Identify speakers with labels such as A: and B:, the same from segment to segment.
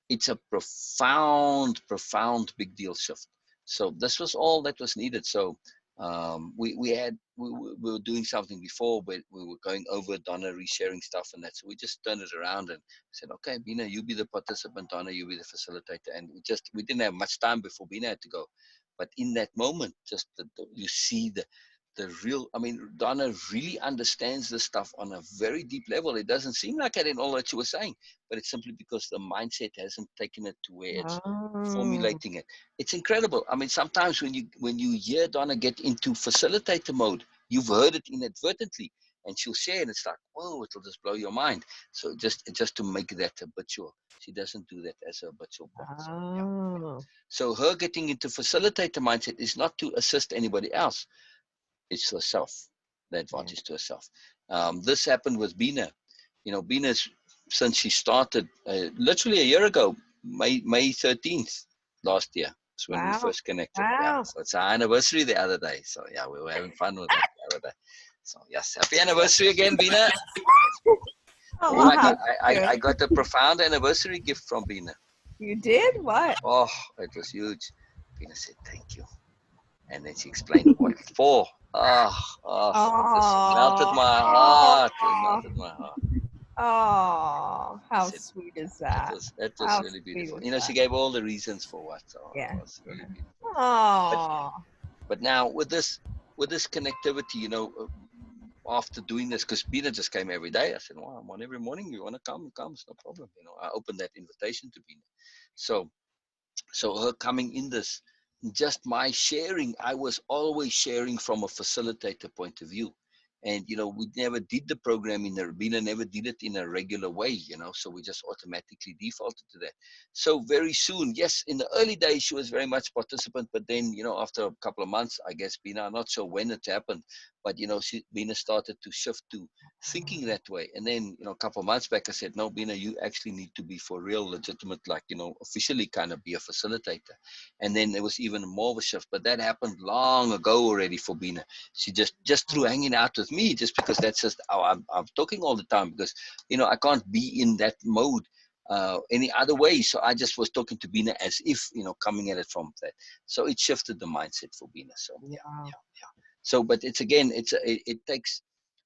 A: it's a profound big deal shift. So this was all that was needed. So we were doing something before, but we were going over Donna resharing stuff and that. So we just turned it around and said, okay, Beena, you be the participant, Donna, you be the facilitator. And we didn't have much time before Beena had to go. But in that moment, just you see the real, I mean, Donna really understands this stuff on a very deep level. It doesn't seem like it in all that you were saying, but it's simply because the mindset hasn't taken it to where it's
B: Oh.
A: formulating it. It's incredible. I mean, sometimes when you hear Donna get into facilitator mode, you've heard it inadvertently, and she'll share, and it's like, whoa, it'll just blow your mind. So just to make that habitual, she doesn't do that as a habitual part. So yeah.
B: Oh.
A: So her getting into facilitator mindset is not to assist anybody else. It's herself, the
B: Yeah.
A: advantage to herself. This happened with Beena. You know, Beena's, since she started literally a year ago, May 13th last year. That's when we
B: Wow.
A: first connected. Yeah.
B: Wow.
A: So it's our anniversary the other day. So yeah, we were having fun with that the other day. So yes, happy anniversary again, Beena. In
B: Oh,
A: fact,
B: how
C: Thank
B: cute.
A: I got a profound anniversary gift from Beena.
B: You did what?
A: Oh, it was huge. Beena said, thank you. And then she explained what for. It just melted
B: Oh.
A: my heart. It
B: Oh.
A: melted my heart.
B: Oh.
A: I
B: How
A: said,
B: sweet is
A: yeah,
B: that?
A: it was
B: How
A: really
B: sweet
A: beautiful.
B: is
A: You know, she
B: that?
A: gave all the reasons for what, so it
B: Yeah.
A: was really beautiful. But
B: Oh.
A: but now with this connectivity, you know, after doing this, because Beena just came every day. I said, well, I'm on every morning. You want to come? Come, it's no problem. You know, I opened that invitation to Beena. So her coming in this, just my sharing, I was always sharing from a facilitator point of view. And you know, we never did the program in the Beena never did it in a regular way, you know, so we just automatically defaulted to that. So very soon, yes, in the early days she was very much participant, but then, you know, after a couple of months, I guess Beena, I'm not sure when it happened, but you know, Beena started to shift to thinking that way. And then, you know, a couple of months back, I said, no, Beena, you actually need to be for real, legitimate, like, you know, officially kind of be a facilitator. And then there was even more of a shift, but that happened long ago already for Beena. She just through hanging out with me, just because that's just how I'm talking all the time, because, you know, I can't be in that mode any other way. So I just was talking to Beena as if, you know, coming at it from that. So it shifted the mindset for Beena. So yeah,
B: Wow.
A: yeah. So, but it's again, it takes,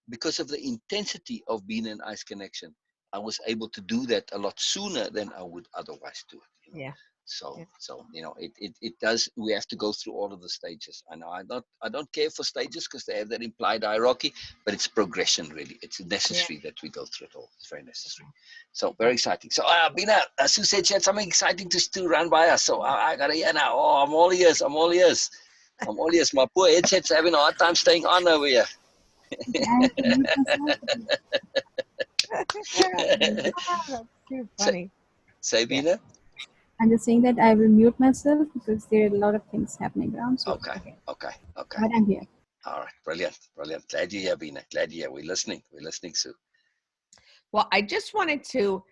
A: because of the intensity of being an ice connection, I was able to do that a lot sooner than I would otherwise do it. You know,
B: Yeah. Yeah.
A: so you know, it does. We have to go through all of the stages. I know I don't care for stages because they have that implied hierarchy, but it's progression really. It's
B: Yeah.
A: necessary that we go through it all. It's very necessary. So very
B: Yeah.
A: exciting. So Beena, Sue said she had something exciting to run by us. So I gotta hear now. Oh, I'm all ears. I'm all ears. I'm all ears. My poor headset's having a hard time staying on over here.
C: you. I have to mute myself.
B: Ah, that's too
A: Say,
B: funny. Yeah.
A: Sabina?
C: I'm just saying that I will mute myself because there are a lot of things happening around. So,
A: Okay,
C: okay.
A: okay, okay.
C: But I'm here.
A: All right, brilliant, brilliant. Glad you're here, Beena. Glad you're here. We're listening, Sue.
B: Well, I just wanted to,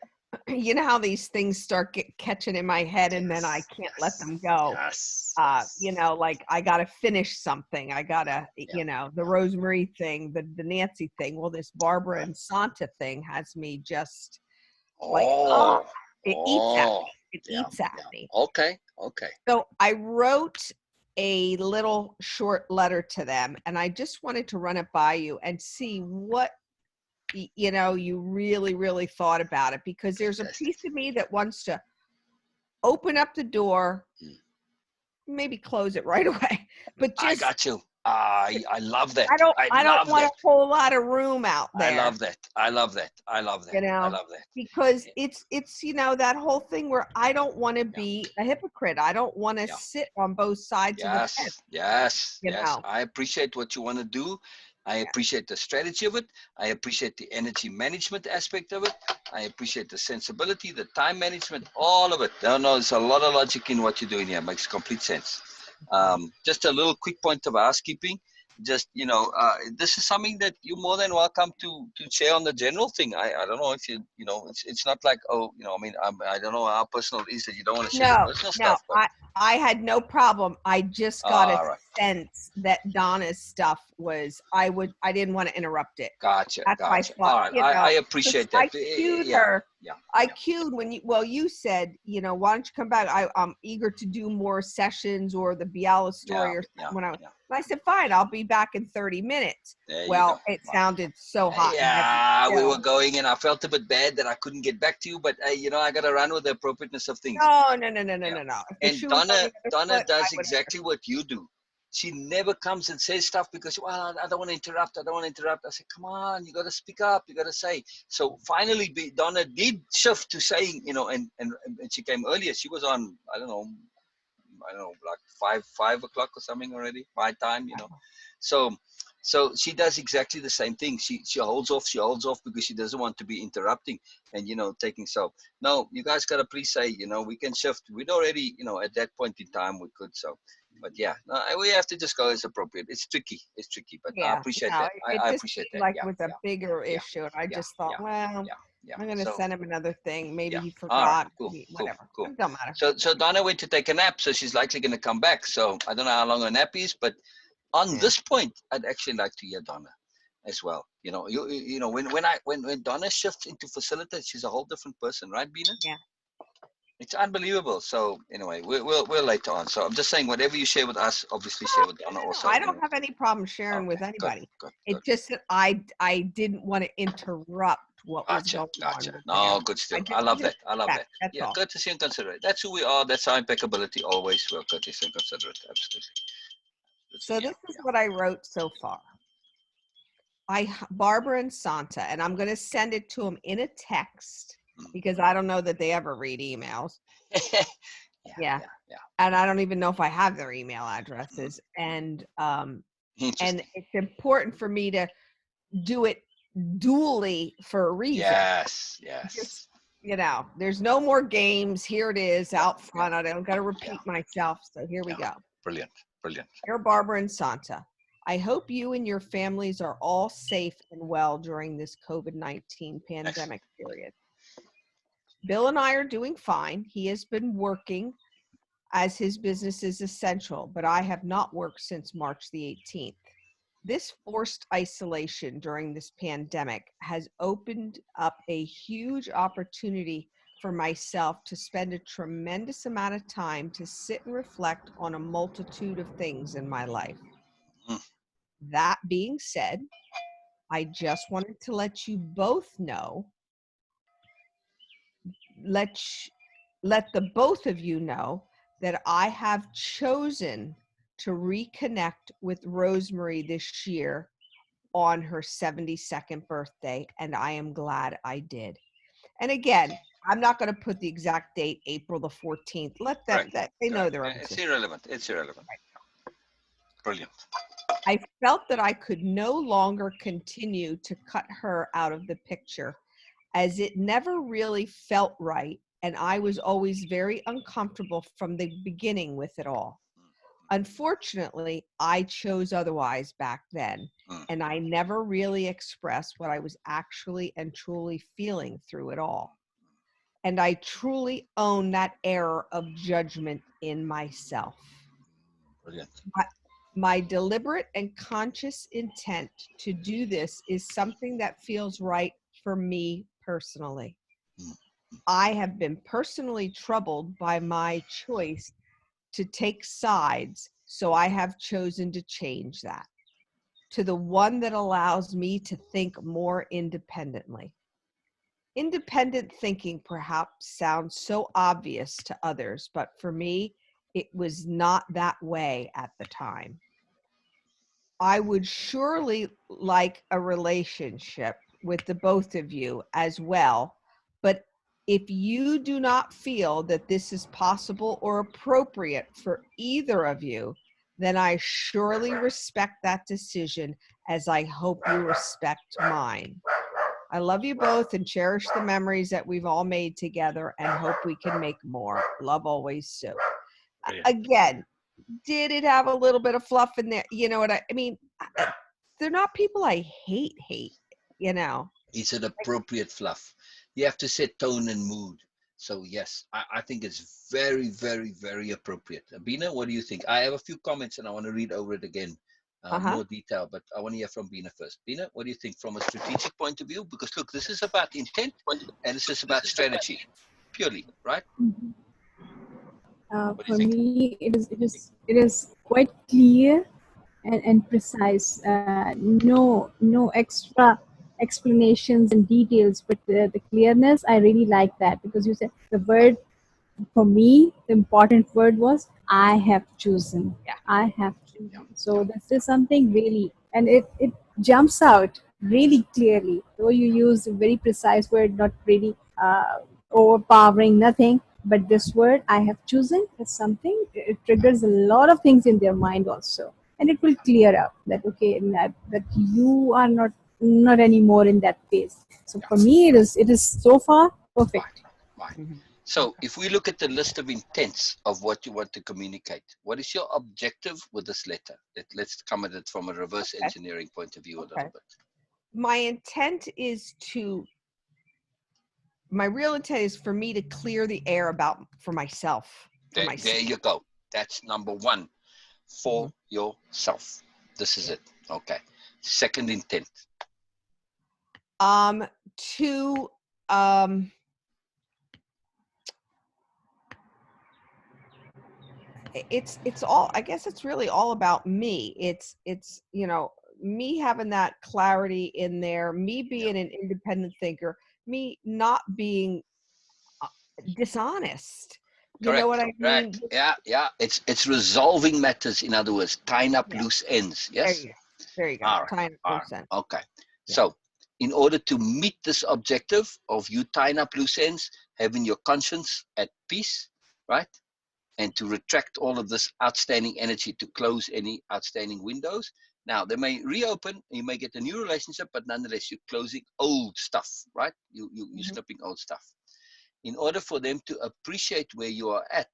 B: you know how these things start catching in my head and then I
A: Yes,
B: can't let
A: yes,
B: them go.
A: yes,
B: You
A: yes.
B: know, like I got to finish something. I got to,
A: Yeah,
B: you know, the
A: yeah,
B: Rosemary thing, the Nancy thing. Well, this Barbara
A: right.
B: and Santa thing has me just like, oh,
A: Oh,
B: it eats at
A: oh,
B: me. It
A: yeah,
B: eats at
A: yeah.
B: me.
A: Okay, okay.
B: So I wrote a little short letter to them and I just wanted to run it by you and see what you know you really thought about it, because there's a
A: Fantastic.
B: piece of me that wants to open up the door,
A: Mm.
B: maybe close it right away, but
A: I
B: just
A: got you. I love that. I
B: I don't
A: love
B: want a
A: that.
B: whole lot of room out
A: I
B: there,
A: love that. I love that. I love that.
B: you
A: I
B: know,
A: love that.
B: because
A: Yeah,
B: it's you know that whole thing where I don't want to
A: yeah,
B: be a hypocrite. I don't want to
A: yeah.
B: sit on both sides of the fence,
A: Yes, yes,
B: you
A: yes.
B: know.
A: I appreciate what you want to do. I
B: Yeah.
A: appreciate the strategy of it. I appreciate the energy management aspect of it. I appreciate the sensibility, the time management, all of it. No, no, there's a lot of logic in what you're doing here. It makes complete sense.
B: Yeah.
A: Just a little quick point of housekeeping. just this is something that you're more than welcome to share on the general thing. I don't know if it's not like, oh, I mean, I don't know how personal it is that you don't want to share the
B: No,
A: personal
B: no,
A: stuff, but
B: I had no problem. I just got a
A: all right.
B: sense that Donna's stuff was, I didn't want to interrupt it.
A: Gotcha,
B: That's why I
A: gotcha.
B: thought,
A: All right, I
B: 'cause
A: appreciate
B: I
A: that.
B: cued
A: Yeah,
B: her.
A: yeah,
B: I
A: yeah,
B: cued when you said, why don't you come back? I'm eager to do more sessions or the Biala story
A: yeah,
B: or
A: yeah,
B: when
A: yeah.
B: and I said, fine, I'll be back in 30 minutes.
A: There you go.
B: Well, it sounded so hot and heavy
A: Yeah, we were
B: still.
A: going, and I felt a bit bad that I couldn't get back to you, but I got to run with the appropriateness of things.
B: No, no, no, no, no,
A: Yeah.
B: no, no. If the
A: And
B: shoe was on
A: Donna,
B: the other
A: Donna
B: foot, I
A: does
B: would
A: exactly what you do. She never comes and says stuff because, well, I don't want to interrupt. I don't want to interrupt. I said, come on, you got to speak up. You got to say. So finally, Donna did shift to saying, and she came earlier. She was on, I don't know, like five o'clock or something already, my time. So so she does exactly the same thing. She holds off because she doesn't want to be interrupting and taking. So no, you guys gotta please say, we can shift. We'd already, at that point in time we could. So but yeah, no, we have to just go as appropriate. It's tricky, but I
B: Yeah,
A: appreciate
B: no,
A: that.
B: it
A: I
B: just
A: appreciate
B: seemed
A: that.
B: like
A: Yeah,
B: it was a
A: yeah,
B: bigger
A: yeah,
B: issue, and I
A: yeah,
B: just thought,
A: yeah,
B: well,
A: yeah, yeah.
B: I'm gonna
A: So
B: send him another thing. Maybe
A: yeah.
B: he
A: All right.
B: forgot.
A: Cool.
B: Maybe,
A: Cool.
B: whatever.
A: Cool.
B: It don't matter.
A: So Donna went to take a nap, so she's likely going to come back. So I don't know how long her nap is, but on
B: Yeah.
A: this point, I'd actually like to hear Donna as well. When Donna shifts into facilitate, she's a whole different person, right, Beena?
B: Yeah.
A: It's unbelievable. So anyway, we'll later on. So I'm just saying, whatever you share with us, obviously share with Donna
B: No,
A: also.
B: I don't have any problem sharing
A: Okay.
B: with
A: Good.
B: anybody.
A: Good. Good.
B: It just that I didn't want to interrupt what was
A: Gotcha.
B: going on
A: Gotcha.
B: with
A: No,
B: them.
A: good
B: I
A: still.
B: just
A: I love
B: needed
A: that.
B: to
A: I love
B: check.
A: that.
B: That's
A: Yeah,
B: all.
A: courtesy and considerate. That's who we are. That's our impeccability. Always. We're courteous and considerate. Absolutely.
B: So
A: Yeah.
B: this is
A: Yeah.
B: what I wrote so far. Barbara and Santa, and I'm going to send it to them in a text because I don't know that they ever read emails.
A: Yeah.
B: Yeah.
A: Yeah.
B: And I don't even know if I have their email addresses. And it's important for me to do it dually for a reason.
A: Yes.
B: Just,
A: Yes.
B: there's no more games. Here it is
A: Yeah.
B: out front.
A: Yeah.
B: I don't got to repeat myself. So here we
A: Yeah.
B: go.
A: Brilliant. Brilliant.
B: Dear Barbara and Santa, I hope you and your families are all safe and well during this COVID-19 pandemic period. Bill and I are doing fine. He has been working as his business is essential, but I have not worked since March the 18th. This forced isolation during this pandemic has opened up a huge opportunity for myself to spend a tremendous amount of time to sit and reflect on a multitude of things in my life.
A: Mm.
B: That being said, I just wanted to let you both know, let the both of you know that I have chosen to reconnect with Rosemary this year on her 72nd birthday, and I am glad I did. And again, I'm not going to put the exact date, April the 14th. Let them,
A: Correct.
B: that they know
A: Correct.
B: their own
A: It's
B: system.
A: irrelevant. It's irrelevant. Brilliant.
B: I felt that I could no longer continue to cut her out of the picture, as it never really felt right, and I was always very uncomfortable from the beginning with it all. Unfortunately, I chose otherwise back then,
A: Mm.
B: and I never really expressed what I was actually and truly feeling through it all. And I truly own that error of judgment in myself.
A: Brilliant.
B: My deliberate and conscious intent to do this is something that feels right for me personally.
A: Mm.
B: I have been personally troubled by my choice to take sides, so I have chosen to change that to the one that allows me to think more independently. Independent thinking perhaps sounds so obvious to others, but for me, it was not that way at the time. I would surely like a relationship with the both of you as well, but if you do not feel that this is possible or appropriate for either of you, then I surely respect that decision, as I hope you respect mine. I love you both and cherish the memories that we've all made together and hope we can make more. Love always, Sue.
A: Brilliant.
B: Again, did it have a little bit of fluff in there? You know what I mean? they're not people I hate, you know.
A: It's an appropriate fluff. You have to set tone and mood. So yes, I think it's very, very, very appropriate. Beena, what do you think? I have a few comments and I want to read over it again,
B: Uh-huh.
A: more detail, but I want to hear from Beena first. Beena, what do you think from a strategic point of view? Because look, this is about intent and this is about strategy, purely, right? What do you
C: For
A: think?
C: me, it is quite clear and precise. No extra explanations and details, but the clearness. I really like that because you said the
A: Right,
C: word. For me, the important word was I have chosen.
B: Yeah.
C: I have
A: yeah,
C: chosen.
A: yeah,
C: So this is something really, and it jumps out really clearly. Though you use a very precise word, not really overpowering, nothing. But this word I have chosen is something. It triggers a lot of things in their mind also, and it will clear up that okay, that you are not anymore in that phase. So
A: yeah,
C: for me, it is so far
A: right,
C: perfect.
A: right.
B: Hmm.
A: So
B: Okay.
A: if we look at the list of intents of what you want to communicate, what is your objective with this letter? Let's come at it from a reverse
B: Okay.
A: engineering point of view a little
B: Okay.
A: bit.
B: My intent is to my real intent is for me to clear the air about for myself, for
A: There
B: myself.
A: you go. That's number one
B: Hmm.
A: for yourself. This is
B: Yeah.
A: it. Okay. Second intent.
B: To um it's all, I guess it's really all about me. It's me having that clarity in there, me
A: Yeah.
B: being an independent thinker, me not being uh, dishonest. You know what
A: Correct.
B: I mean?
A: Correct. Yeah. Yeah. It's resolving matters. In other words, tying up
B: Yeah,
A: loose ends.
B: there
A: Yes.
B: you go. There you go.
A: All right.
B: Tying up
A: All right.
B: loose ends.
A: Okay.
B: Yeah.
A: So, in order to meet this objective of you tying up loose ends, having your conscience at peace, right? And to retract all of this outstanding energy to close any outstanding windows. Now, they may reopen, you may get a new relationship, but nonetheless, you're closing old stuff, right? You're
B: Hmm.
A: slipping old stuff. In order for them to appreciate where you are at,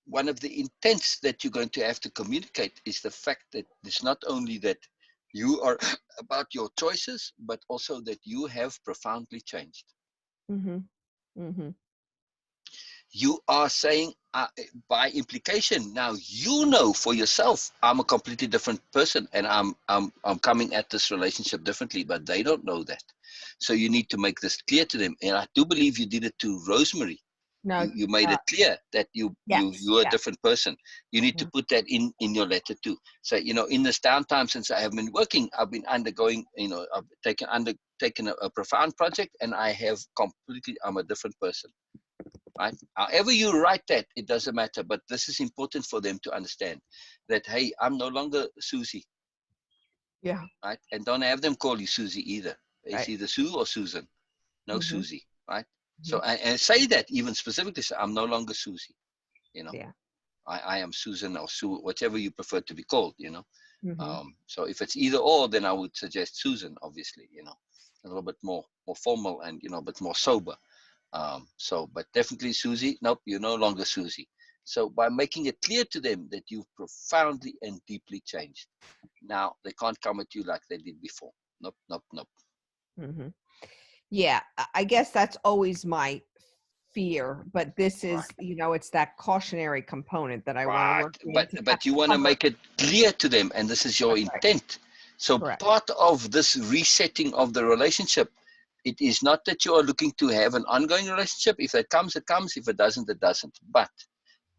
A: one of the intents that you're going to have to communicate is the fact that it's not only that you are about your choices, but also that you have profoundly changed.
B: Hmm. Hmm.
A: You are saying, by implication, now you know for yourself, I'm a completely different person, and I'm coming at this relationship differently, but they don't know that. So you need to make this clear to them, and I do believe you did it to Rosemary.
B: No.
A: You made it clear that
B: Yes.
A: you're a
B: Yes.
A: different person. You need to
B: Yeah.
A: put that in your letter too. So in this downtime since I have been working, I've been undergoing, I've taken a profound project, and I have completely, I'm a different person, right? However you write that, it doesn't matter. But this is important for them to understand that, hey, I'm no longer Susie,
B: Yeah.
A: right? And don't have them call you Susie either. It's
B: Right.
A: either Sue or Susan, no
B: Hmm.
A: Susie, right?
B: Hmm.
A: So and say that even specifically, say, I'm no longer Susie, you know.
B: Yeah.
A: I am Susan or Sue, whatever you prefer to be called,
B: Hmm.
A: So if it's either or, then I would suggest Susan, obviously, a little bit more formal and a bit more sober. But definitely Susie, nope, you're no longer Susie. So by making it clear to them that you've profoundly and deeply changed, now they can't come at you like they did before. Nope, nope, nope.
B: Hmm. Yeah, I guess that's always my fear, but this
A: Right,
B: is, it's that cautionary component that I want to
A: right.
B: work in
A: But
B: to kind
A: but you
B: of
A: want to
B: cover.
A: make it clear to them, and this is your
B: That's right.
A: intent. So
B: Correct.
A: part of this resetting of the relationship, it is not that you are looking to have an ongoing relationship. If it comes, it comes. If it doesn't, it doesn't. But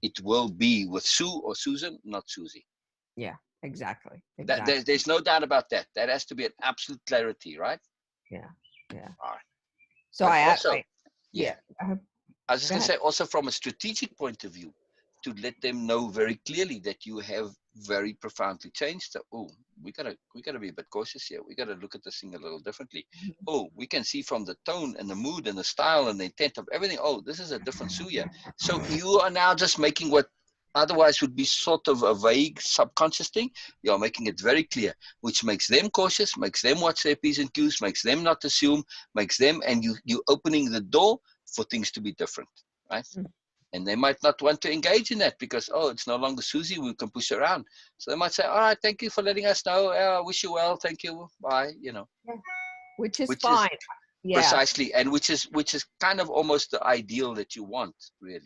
A: it will be with Sue or Susan, not Susie.
B: Yeah, exactly.
A: That
B: Exactly.
A: there's no doubt about that. That has to be an absolute clarity, right?
B: Yeah. Yeah.
A: All right.
B: So
A: But
B: I
A: also, yeah,
B: yeah. uh
A: I was just
B: Go
A: going to
B: ahead.
A: say, also from a strategic point of view, to let them know very clearly that you have very profoundly changed. So, oh, we gotta be a bit cautious here. We gotta look at this thing a little differently. Oh, we can see from the tone and the mood and the style and the intent of everything. Oh, this is a different Suya. So you are now just making what otherwise would be sort of a vague subconscious thing. You are making it very clear, which makes them cautious, makes them watch their P's and Q's, makes them not assume, makes them, and you opening the door for things to be different, right? And they might not want to engage in that because, oh, it's no longer Susie, we can push around. So they might say, all right, thank you for letting us know. I wish you well. Thank you. Bye. You know,
B: Yeah. Which is
A: which is
B: fine. Yeah,
A: precisely, and which is kind of almost the ideal that you want, really.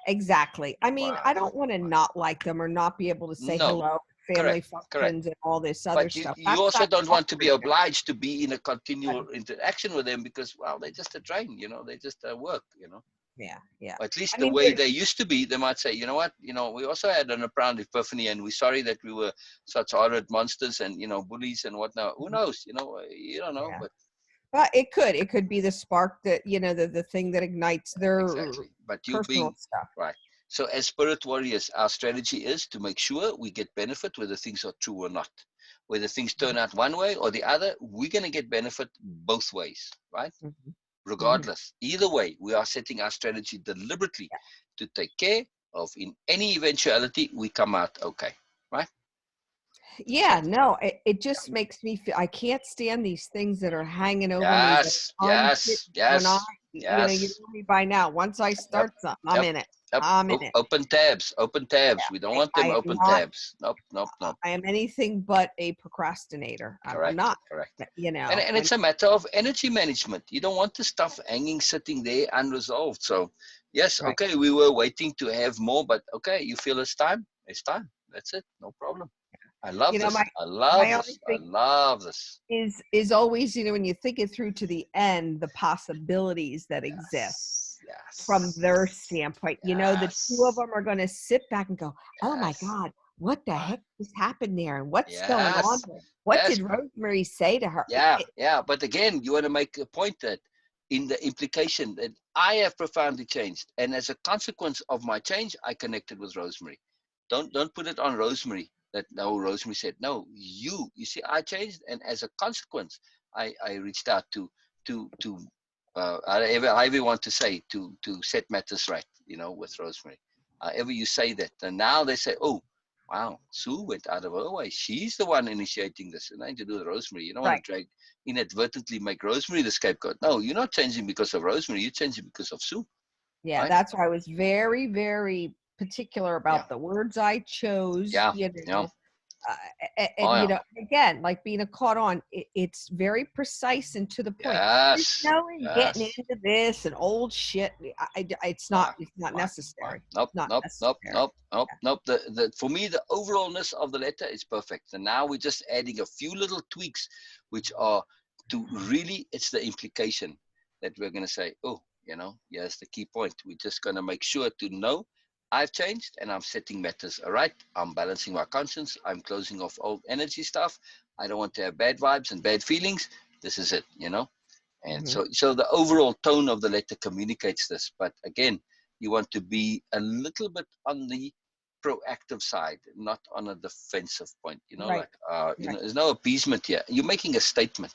B: exactly. I mean, I
A: Right.
B: don't want to
A: Right.
B: not like them or not be able to say
A: No,
B: hello, family
A: correct. Correct.
B: functions and all this other
A: But you,
B: stuff.
A: you
B: That's
A: also
B: not
A: don't want to be
B: cooperative.
A: obliged to be in a continual
B: Right.
A: interaction with them because, well, they're just a drain, they just work,
B: Yeah, yeah.
A: Or at least
B: I
A: the
B: mean,
A: way they used to be. They might say, you know what, we also had an profound epiphany, and we're sorry that we were such horrid monsters and bullies and whatnot. Who knows? You don't know,
B: yeah.
A: but
B: But it could be the spark that, the thing that ignites their
A: exactly. But you
B: personal
A: being
B: stuff.
A: right. So as spirit warriors, our strategy is to make sure we get benefit whether things are true or not. Whether things turn out one way or the other, we're going to get benefit both ways, right?
B: Mhm. Mhm.
A: Regardless, either way, we are setting our strategy deliberately to take care of in any eventuality we come out okay, right? So
B: Yeah, no, it just makes me feel I can't stand these things that are hanging over me that
A: yes,
B: are unfinished
A: yes,
B: when
A: yes,
B: you
A: yes.
B: know me by now. Once I
A: Yep,
B: start something, I'm
A: yep,
B: in it.
A: yep.
B: I'm in it.
A: Open tabs, open tabs. We don't want them
B: I am
A: open
B: not
A: tabs. Nope, nope, nope.
B: I am anything but a procrastinator. I'm
A: Correct,
B: not,
A: correct.
B: you
A: And
B: know, when
A: it's a matter of energy management. You don't want the stuff hanging, sitting there unresolved. So, yes,
B: right.
A: okay, we were waiting to have more, but okay, you feel it's time. It's time. That's it. No problem. I love
B: You know,
A: this.
B: my
A: I love
B: my only
A: this. I
B: thing
A: love this.
B: is always, when you think it through to the end, the possibilities that exist
A: Yes,
B: from their
A: yes,
B: standpoint. The two of
A: yes,
B: them are going to sit back and go, oh my
A: yes.
B: God, what the
A: Right.
B: heck just happened there? And what's going on
A: Yes,
B: there? What
A: yes.
B: did Rosemary say to her?
A: Yeah, yeah. But again, you want to make a point that in the implication that I have profoundly changed, and as a consequence of my change, I connected with Rosemary. Don't put it on Rosemary that no, Rosemary said no. You see, I changed, and as a consequence, I reached out to however you want to say to set matters right, with Rosemary. However you say that, and now they say, oh. Wow, Sue went out of her way. She's the one initiating this, and nothing to do with Rosemary. You don't want
B: Right.
A: to inadvertently make Rosemary the scapegoat. No, you're not changing because of Rosemary. You're changing because of Sue,
B: Yeah,
A: right?
B: that's why I was very, very particular
A: Yeah,
B: about the words I chose,
A: yeah, yeah.
B: uh,
A: Oh,
B: and
A: yeah.
B: again, like being a caught on, it's very precise and to the point. There's
A: Yes,
B: no getting
A: yes.
B: into this and old shit.
A: Right,
B: It's not
A: right, right.
B: necessary.
A: Nope,
B: It's not
A: nope, nope,
B: necessary.
A: nope, nope, nope. For me, the overallness of the letter is perfect. And now we're just adding a few little tweaks, which are to really, it's the implication that we're going to say, oh, here's the key point. We're just going to make sure to know I've changed and I'm setting matters. All right. I'm balancing my conscience. I'm closing off old energy stuff. I don't want to have bad vibes and bad feelings. This is it. And
B: Hmm.
A: so the overall tone of the letter communicates this. But again, you want to be a little bit on the proactive side, not on a defensive point.
B: Right. Right.
A: There's no appeasement here. You're making a statement.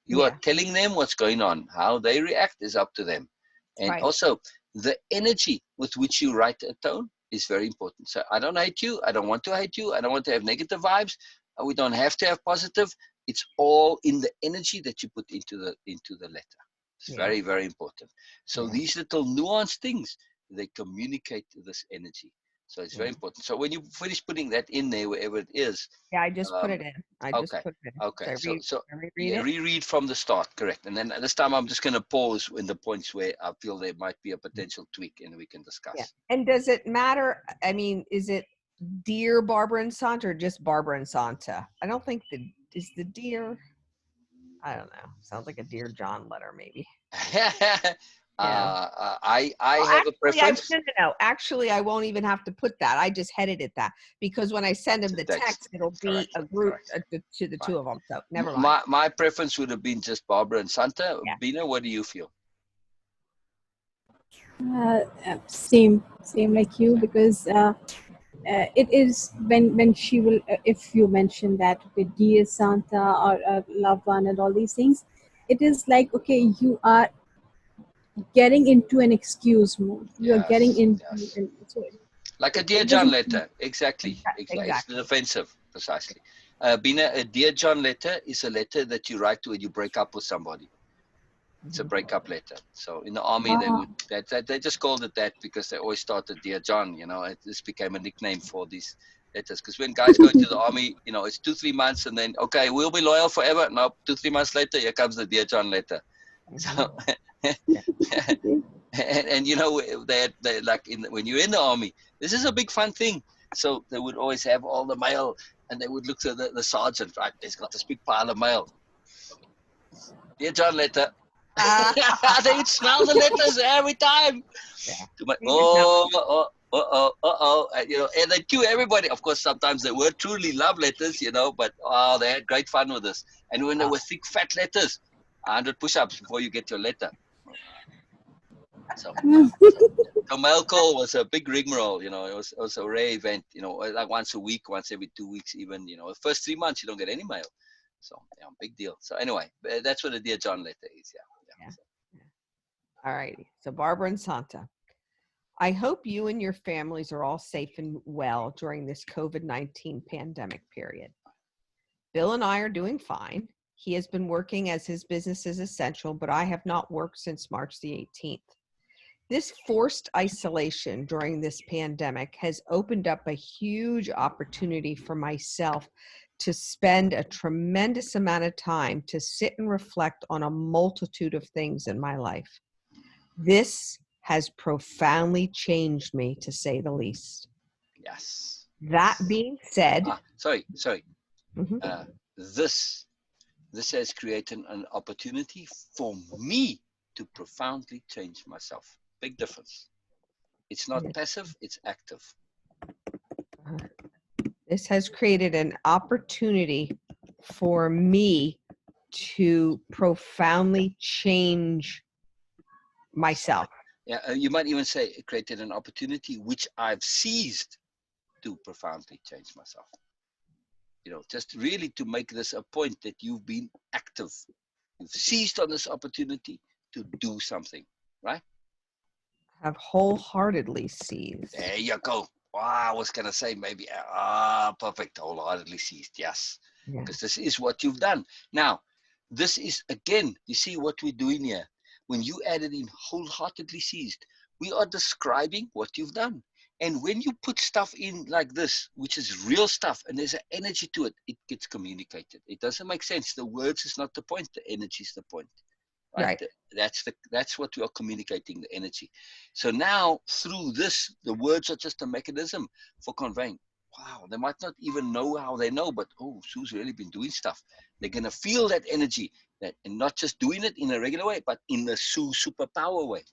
A: You are
B: Yeah.
A: telling them what's going on. How they react is up to them. And
B: Right.
A: also, the energy with which you write a tone is very important. So I don't hate you. I don't want to hate you. I don't want to have negative vibes. We don't have to have positive. It's all in the energy that you put into the letter. It's
B: Yeah.
A: very, very important. So
B: Yeah.
A: these little nuanced things, they communicate this energy. So it's very
B: Yeah.
A: important. So when you finish putting that in there, wherever it is,
B: Yeah. I just put
A: um,
B: it in. I just
A: okay,
B: put it in.
A: okay. So
B: I reread
A: yeah,
B: it.
A: reread from the start, correct. And then this time I'm just going to pause in the points where I feel there might be a potential tweak, and we can
B: Yeah.
A: discuss.
B: And does it matter? I mean, is it dear Barbara and Santa or just Barbara and Santa? I don't think is the dear. I don't know. Sounds like a Dear John letter, maybe. Yeah.
A: I
B: Oh,
A: have a
B: actually,
A: preference.
B: no, no, no. Actually, I won't even have to put that. I just headed it that because when I send him
A: To
B: the
A: text,
B: text, it'll be
A: correct,
B: a group
A: correct.
B: to the
A: Fine.
B: two of them. So never mind.
A: My preference would have been just Barbara and Santa.
B: Yeah.
A: Beena, what do you feel?
C: Same like you,
A: Same.
C: because it is when she will, if you mention that, okay, dear Santa or loved one and all these things, it is like, okay, you are getting into an excuse mode, you are getting
A: Yes,
C: into,
A: yes.
C: and so
A: Like a Dear
C: it
A: John
C: doesn't.
A: letter. Exactly. It's the
B: Exactly.
A: defensive, precisely. Beena, a Dear John letter is a letter that you write when you break up with somebody. It's a
B: Mhm.
A: breakup letter. So in the army, they
C: Ah,
A: would they just called it that because they always started Dear John. This became a nickname for these letters. Because when guys go to the army, it's 2-3 months, and then okay, we'll be loyal forever. No, 2-3 months later, here comes the Dear John letter.
B: Mhm.
A: So
B: Yeah.
A: and they like when you're in the army, this is a big fun thing. So they would always have all the mail, and they would look to the sergeant. Right, he's got this big pile of mail. Dear John letter.
B: Ah,
A: They would smell the letters every time.
B: yeah.
A: To my,
B: You didn't know.
A: and they cue everybody. Of course, sometimes they were truly love letters, but they had great fun with this. And when they were thick, fat letters, 100 push-ups before you get your letter. So, so mail call was a big rigmarole. It was a rare event. Like once a week, once every 2 weeks, even. The first 3 months you don't get any mail. So yeah, big deal. So anyway, that's what a Dear John letter is. Yeah, yeah.
B: Yeah.
A: So,
B: Yeah. All righty. So Barbara and Santa, I hope you and your families are all safe and well during this COVID-19 pandemic period. Bill and I are doing fine. He has been working as his business is essential, but I have not worked since March the 18th. This forced isolation during this pandemic has opened up a huge opportunity for myself to spend a tremendous amount of time to sit and reflect on a multitude of things in my life. This has profoundly changed me, to say the least.
A: yes,
B: That
A: yes.
B: being said,
A: Sorry.
B: mhm,
A: Uh, this This has created an opportunity for me to profoundly change myself. Big difference. It's not passive, it's active.
B: this has created an opportunity for me to profoundly change myself.
A: Yeah, you might even say it created an opportunity which I've seized to profoundly change myself. Just really to make this a point that you've been active. You've seized on this opportunity to do something, right?
B: Have wholeheartedly seized.
A: There you go. Wow, I was going to say maybe, perfect, wholeheartedly seized. Yes,
B: Yeah.
A: because this is what you've done. Now, this is, again, you see what we're doing here. When you added in wholeheartedly seized, we are describing what you've done. And when you put stuff in like this, which is real stuff, and there's an energy to it, it gets communicated. It doesn't make sense. The words is not the point. The energy is the point. Right?
B: Right.
A: That's what we are communicating, the energy. So now through this, the words are just a mechanism for conveying. Wow, they might not even know how they know, but Sue's really been doing stuff. They're gonna feel that energy, and not just doing it in a regular way, but in the Sue superpower way.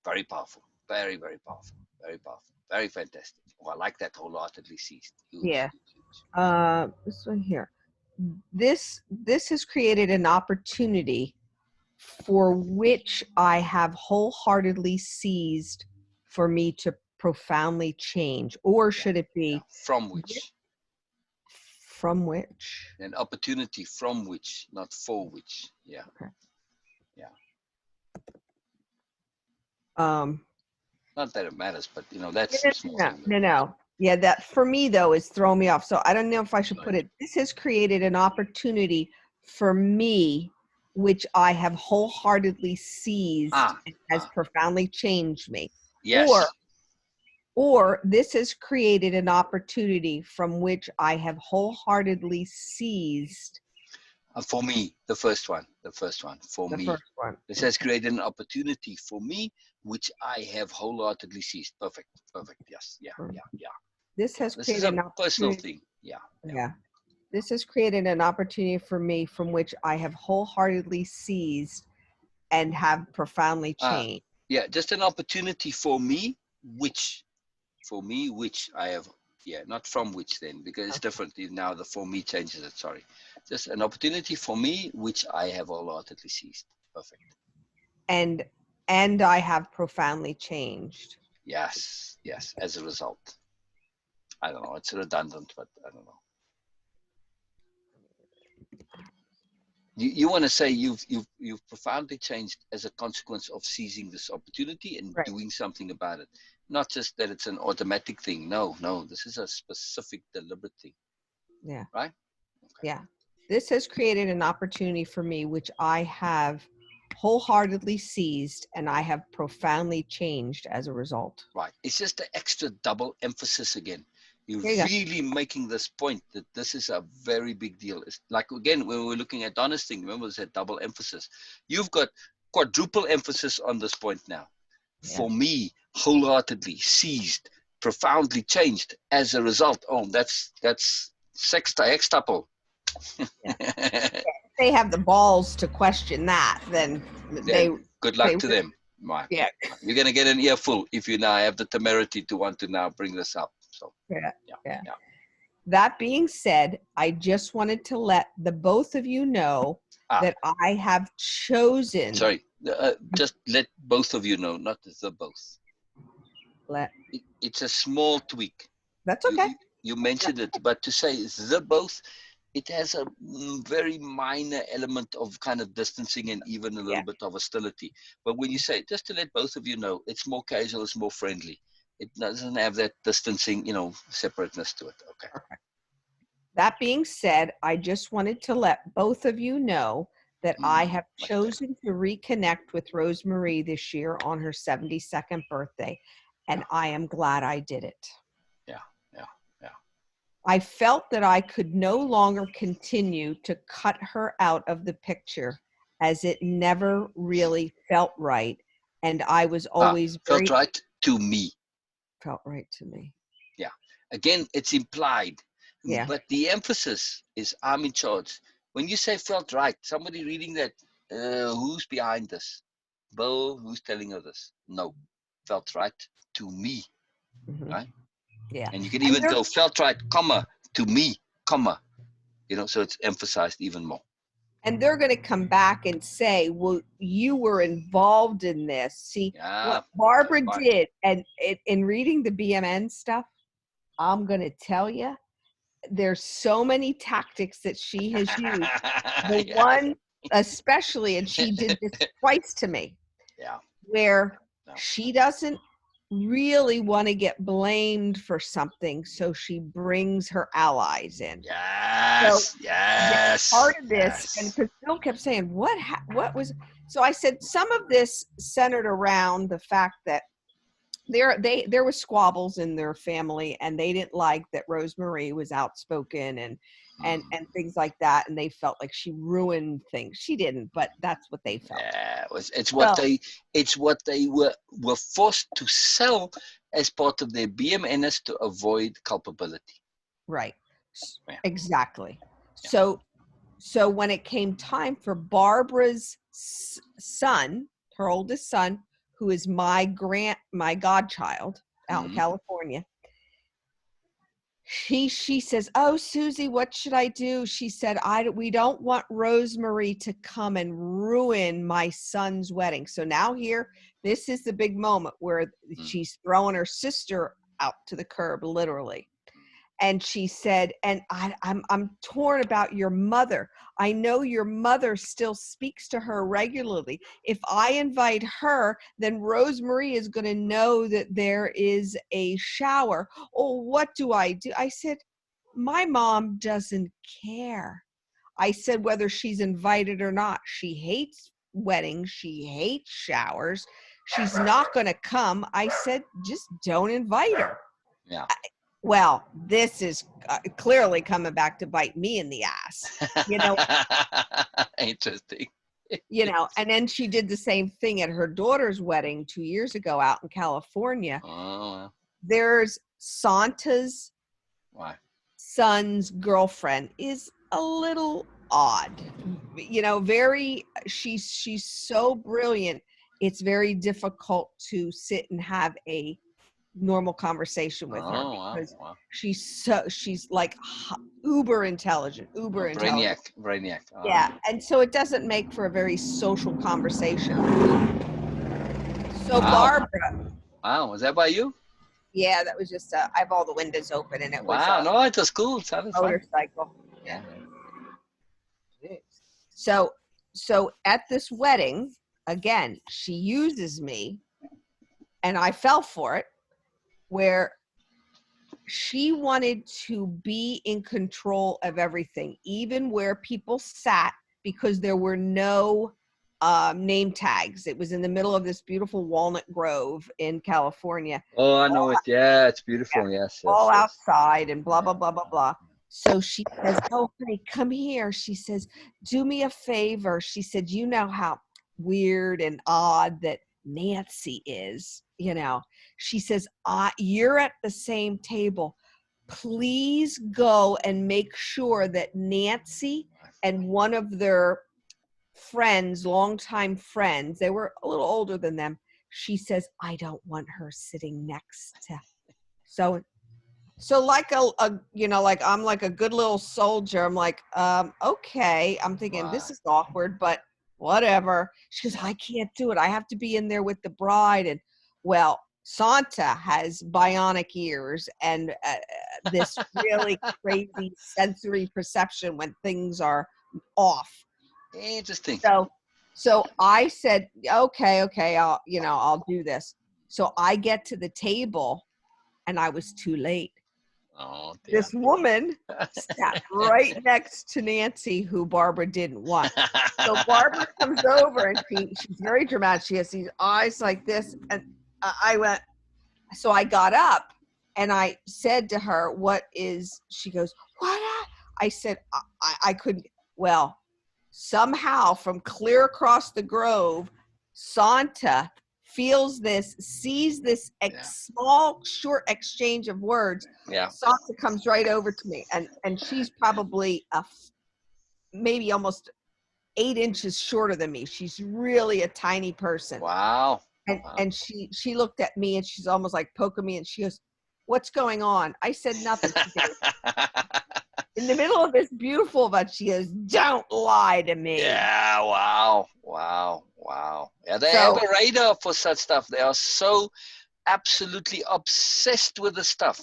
A: Very powerful, very, very powerful, very powerful, very fantastic. Oh, I like that wholeheartedly seized. Huge,
B: Yeah.
A: huge, huge.
B: This one here. This has created an opportunity for which I have wholeheartedly seized for me to profoundly change, or
A: Yeah,
B: should it
A: yeah.
B: be
A: From
B: thi-
A: which,
B: from which?
A: an opportunity from which, not for which. Yeah,
B: Okay.
A: yeah.
B: Um,
A: Not that it matters, but
B: no,
A: that's
B: no,
A: a small
B: no,
A: thing.
B: no, no. Yeah, that for me though is throwing me off. So I don't know if I should put
A: Right.
B: it. This has created an opportunity for me, which I have wholeheartedly seized
A: Ah,
B: and has
A: ah,
B: profoundly changed me. Or
A: yes.
B: or this has created an opportunity from which I have wholeheartedly seized
A: For me, the first one, for
B: the
A: me.
B: first one.
A: This has
B: Okay.
A: created an opportunity for me, which I have wholeheartedly seized. Perfect, perfect. Yes, yeah,
B: For-
A: yeah, yeah,
B: This
A: yeah.
B: has
A: This is
B: created
A: a
B: an
A: personal
B: opportunity.
A: thing. Yeah, yeah.
B: Yeah. This has created an opportunity for me from which I have wholeheartedly seized and have profoundly
A: Ah,
B: changed.
A: yeah. Just an opportunity for me, which I have. Yeah, not from which then, because it's different. Now the for me changes it. Sorry, just an opportunity for me, which I have wholeheartedly seized. Perfect.
B: And and I have profoundly changed.
A: Yes, yes. As a result, I don't know. It's redundant, but I don't know. You want to say you've profoundly changed as a consequence of seizing this opportunity and
B: Right.
A: doing something about it. Not just that it's an automatic thing. No, no. This is a specific, deliberate thing,
B: Yeah.
A: right? Okay.
B: Yeah. This has created an opportunity for me which I have wholeheartedly seized, and I have profoundly changed as a result.
A: Right. It's just the extra double emphasis again. You're
B: There you go.
A: really making this point that this is a very big deal. It's like, again, when we're looking at Donna's thing, remember, it's that double emphasis. You've got quadruple emphasis on this point now.
B: Yeah.
A: For me, wholeheartedly seized, profoundly changed as a result. Oh, that's sextuple.
B: Yeah. They have the balls to question that, then they
A: Good luck
B: they
A: to them. Right.
B: yeah.
A: You're going to get an earful if you now have the temerity to want to now bring this up. So,
B: Yeah.
A: yeah.
B: That being said, I just wanted to let the both of you know that I have chosen.
A: Sorry, just let both of you know, not the both. It's a small tweak.
B: That's okay.
A: You mentioned it, but to say the both, it has a very minor element of kind of distancing and even a little bit of hostility. But when you say, just to let both of you know, it's more casual, it's more friendly. It doesn't have that distancing, separateness to it. Okay.
B: Perfect. That being said, I just wanted to let both of you know that I have chosen to reconnect with Rosemarie this year on her 72nd birthday, and I am glad I did it.
A: Yeah.
B: I felt that I could no longer continue to cut her out of the picture, as it never really felt right, and I was always
A: felt right to me.
B: Felt right to me.
A: Yeah. Again, it's implied.
B: Yeah.
A: But the emphasis is I'm in charge. When you say felt right, somebody reading that, who's behind this? Bill, who's telling her this? No. Felt right to me.
B: Mm-hmm.
A: Right?
B: Yeah.
A: And you can even go felt right, comma, to me, comma. So it's emphasized even more.
B: And they're going to come back and say, well, you were involved in this. See, what Barbara did, and in reading the BMN stuff, I'm going to tell you, there's so many tactics that she has used. The one especially, and she did this twice to me, where she doesn't really want to get blamed for something, so she brings her allies in.
A: Yes.
B: Part of this, and because Bill kept saying, what was, so I said some of this centered around the fact that there was squabbles in their family, and they didn't like that Rosemarie was outspoken and things like that, and they felt like she ruined things. She didn't, but that's what they felt.
A: Yeah, it's what they were forced to sell as part of their BMNs to avoid culpability.
B: Right. Yeah. Exactly. Yeah. So when it came time for Barbara's son, her oldest son, who is my godchild out in California, she says, "Oh, Susie, what should I do?" She said, we don't want Rosemarie to come and ruin my son's wedding. So now this is the big moment where she's throwing her sister out to the curb, literally. And she said, and I'm torn about your mother. I know your mother still speaks to her regularly. If I invite her, then Rosemarie is going to know that there is a shower. Oh, what do? I said, my mom doesn't care. I said, whether she's invited or not. She hates weddings. She hates showers. She's not going to come. I said, just don't invite her.
A: Yeah.
B: Well, this is clearly coming back to bite me in the ass,
A: Interesting.
B: And then she did the same thing at her daughter's wedding 2 years ago out in California. Oh. There's Santa's son's girlfriend is a little odd, she's so brilliant. It's very difficult to sit and have a normal conversation with her because she's like uber intelligent.
A: Brainiac.
B: Yeah, and so it doesn't make for a very social conversation. So Barbara.
A: Wow, was that by you?
B: Yeah, that was just I have all the windows open and it was
A: no, it was cool. It sounded
B: motorcycle. Fun. Yeah. So at this wedding, again, she uses me, and I fell for it, where she wanted to be in control of everything, even where people sat, because there were no name tags. It was in the middle of this beautiful walnut grove in California,
A: Oh, I
B: all,
A: know it. Yeah, it's
B: yeah,
A: beautiful. Yes,
B: all
A: yes, yes.
B: outside and blah,
A: Yeah.
B: blah, blah, blah, blah. So she says, "Oh, honey, come here." She says, "Do me a favor." She said, "You know how weird and odd that Nancy is, you know." She says, "You're at the same table. Please go and make sure that Nancy and one of their friends, longtime friends, they were a little older than them." She says, "I don't want her sitting next to." So like like I'm like a good little soldier. I'm like, okay. I'm thinking
A: Wow.
B: this is awkward, but whatever. She goes,
A: Yeah.
B: "I can't do it. I have to be in there with the bride." And well, Santa has bionic ears and this really crazy sensory perception when things are off.
A: Interesting.
B: So I said, okay, I'll do this. So I get to the table and I was too late.
A: Oh dear.
B: This woman sat right next to Nancy, who Barbara didn't want. So Barbara comes over and she's very dramatic. She has these eyes like this. And I went, so I got up and I said to her, "What is," she goes, "What?" I said, I couldn't, well, somehow from clear across the grove, Santa feels this, sees this
A: Yeah.
B: small, short exchange of words.
A: Yeah.
B: Santa comes right over to me, and she's probably maybe almost 8 inches shorter than me. She's really a tiny person.
A: Wow.
B: And
A: Wow.
B: and she looked at me and she's almost like poking me and she goes, "What's going on?" I said nothing. She goes, in the middle of this beautiful event, she goes, "Don't lie to me."
A: Yeah. Wow. Wow. Wow. Yeah, they have
B: So,
A: a radar for such stuff. They are so absolutely obsessed with the stuff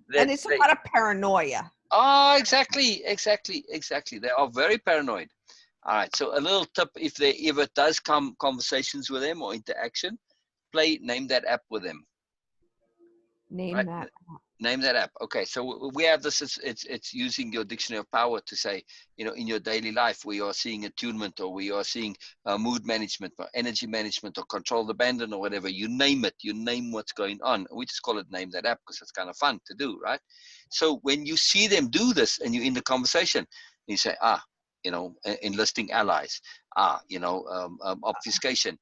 A: that
B: and it's a
A: they.
B: lot of paranoia.
A: Oh, exactly, exactly, exactly. They are very paranoid. All right. So a little tip: if it does come conversations with them or interaction, name that app with them.
B: Name
A: Right.
B: that.
A: Name that app. Okay, so we have this. It's using your dictionary of power to say, in your daily life, we are seeing attunement, or we are seeing mood management, or energy management, or controlled abandon, or whatever. You name it. You name what's going on. We just call it name that app because it's kind of fun to do, right? So when you see them do this, and you're in the conversation, you say, enlisting allies, obfuscation,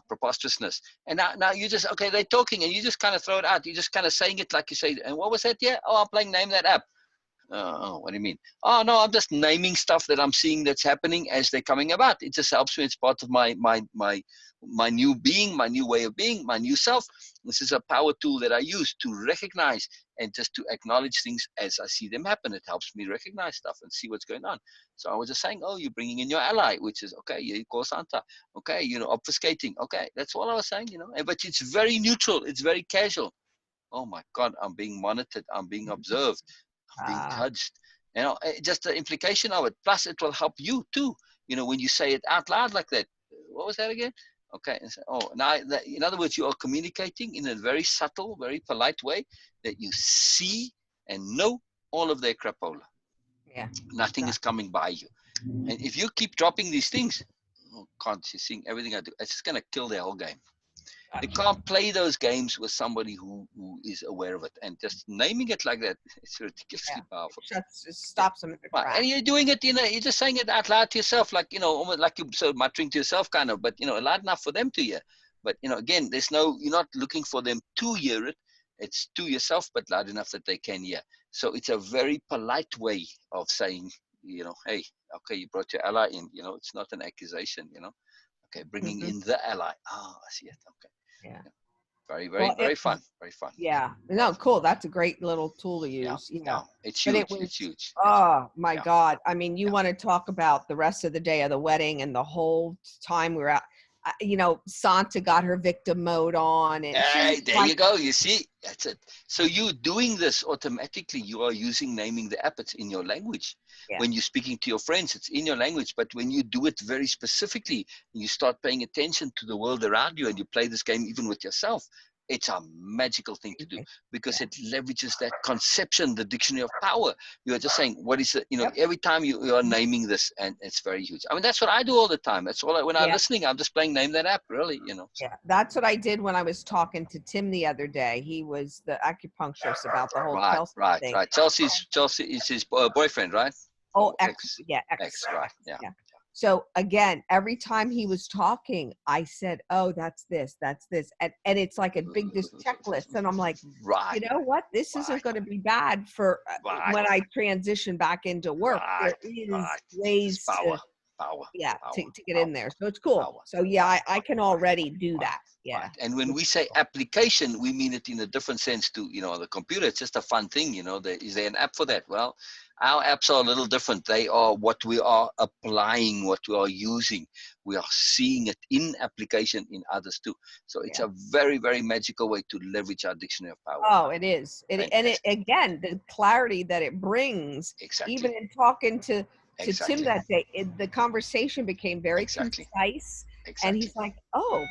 A: preposterousness. And now you just, okay, they're talking and you just kind of throw it out. You're just kind of saying it like you say, and what was that? Yeah. Oh, I'm playing name that app. Oh, what do you mean? Oh, no, I'm just naming stuff that I'm seeing that's happening as they're coming about. It just helps me. It's part of my new being, my new way of being, my new self. This is a power tool that I use to recognize and just to acknowledge things as I see them happen. It helps me recognize stuff and see what's going on. So I was just saying, oh, you're bringing in your ally, which is okay. You call Santa, okay. Obfuscating, okay. That's all I was saying. But it's very neutral. It's very casual. Oh my God, I'm being monitored. I'm being observed. I'm being
B: Uh,
A: judged. Just the implication of it. Plus, it will help you too. When you say it out loud like that. What was that again? Okay. And so, now, in other words, you are communicating in a very subtle, very polite way that you see and know all of their crapola.
B: yeah.
A: Nothing is coming by you. And if you keep dropping these things, oh God, you're seeing everything I do. It's just going to kill their whole game. You can't play those games with somebody who is aware of it. And just naming it like that, it's
B: Yeah.
A: ridiculously powerful.
B: It
A: Yeah.
B: stops them in their
A: Right. And
B: tracks.
A: you're doing it, you're just saying it out loud to yourself, like, almost like you're so muttering to yourself kind of, but, loud enough for them to hear. But, again, you're not looking for them to hear it. It's to yourself, but loud enough that they can hear. So it's a very polite way of saying, hey, okay, you brought your ally in, it's not an accusation, okay, bringing
B: Hmm.
A: in the ally. Oh, I see it. Okay.
B: Yeah.
A: Very, very,
B: Well,
A: very fun. Very fun.
B: yeah. No, cool. That's a great little tool to
A: Yeah.
B: use. Yeah.
A: Yeah. It's
B: But it
A: huge. It's
B: was,
A: huge. Yeah.
B: oh my
A: Yeah.
B: God. I mean, you
A: Yeah.
B: want to talk about the rest of the day of the wedding and the whole time we were out. Santa got her victim mode on, and she was
A: Hey, there
B: like,
A: you go. You see, that's it. So you doing this automatically, you are using naming the app. It's in your language.
B: yeah,
A: When you're speaking to your friends, it's in your language. But when you do it very specifically, you start paying attention to the world around you, and you play this game even with yourself. It's a magical thing to do
B: Amazing.
A: because
B: Yeah.
A: it leverages that conception, the dictionary of power. You're just saying, what is it?
B: Yep.
A: Every time you are
B: Mhm.
A: naming this, and it's very huge. I mean, that's what I do all the time. That's all. When I'm
B: Yeah.
A: listening, I'm just playing name that app, really. So.
B: Yeah. That's what I did when I was talking to Tim the other day. He was the acupuncturist about the whole
A: Right,
B: Kelsey
A: right,
B: thing.
A: right. Chelsea is his boyfriend, right?
B: Oh,
A: Oh,
B: X. Yeah.
A: ex,
B: X.
A: right?
B: X.
A: Yeah.
B: Yeah. So again, every time he was talking, I said, "Oh, that's this, and it's like a big this checklist." And I'm like,
A: Right,
B: you know what? This isn't
A: right,
B: going to be bad for
A: right,
B: when I transition back into work.
A: right,
B: There is
A: right. It's
B: ways
A: power,
B: to,
A: power,
B: yeah,
A: power,
B: to get
A: power,
B: in there. So it's cool.
A: power.
B: So yeah,
A: Right,
B: I can
A: right,
B: already do
A: right,
B: that. Yeah.
A: right. And when
B: Which
A: we
B: is
A: say
B: cool.
A: application, we mean it in a different sense to, on the computer. It's just a fun thing, is there an app for that? Well, our apps are a little different. They are what we are applying, what we are using. We are seeing it in application in others too. So it's
B: Yeah.
A: a very, very magical way to leverage our dictionary of power.
B: Oh, it is. And it
A: Fantastic.
B: again, the clarity that it brings, even
A: Exactly.
B: in talking to Tim
A: Exactly.
B: that day, the conversation became very
A: Exactly.
B: concise. And
A: Exactly.
B: he's like, "Oh,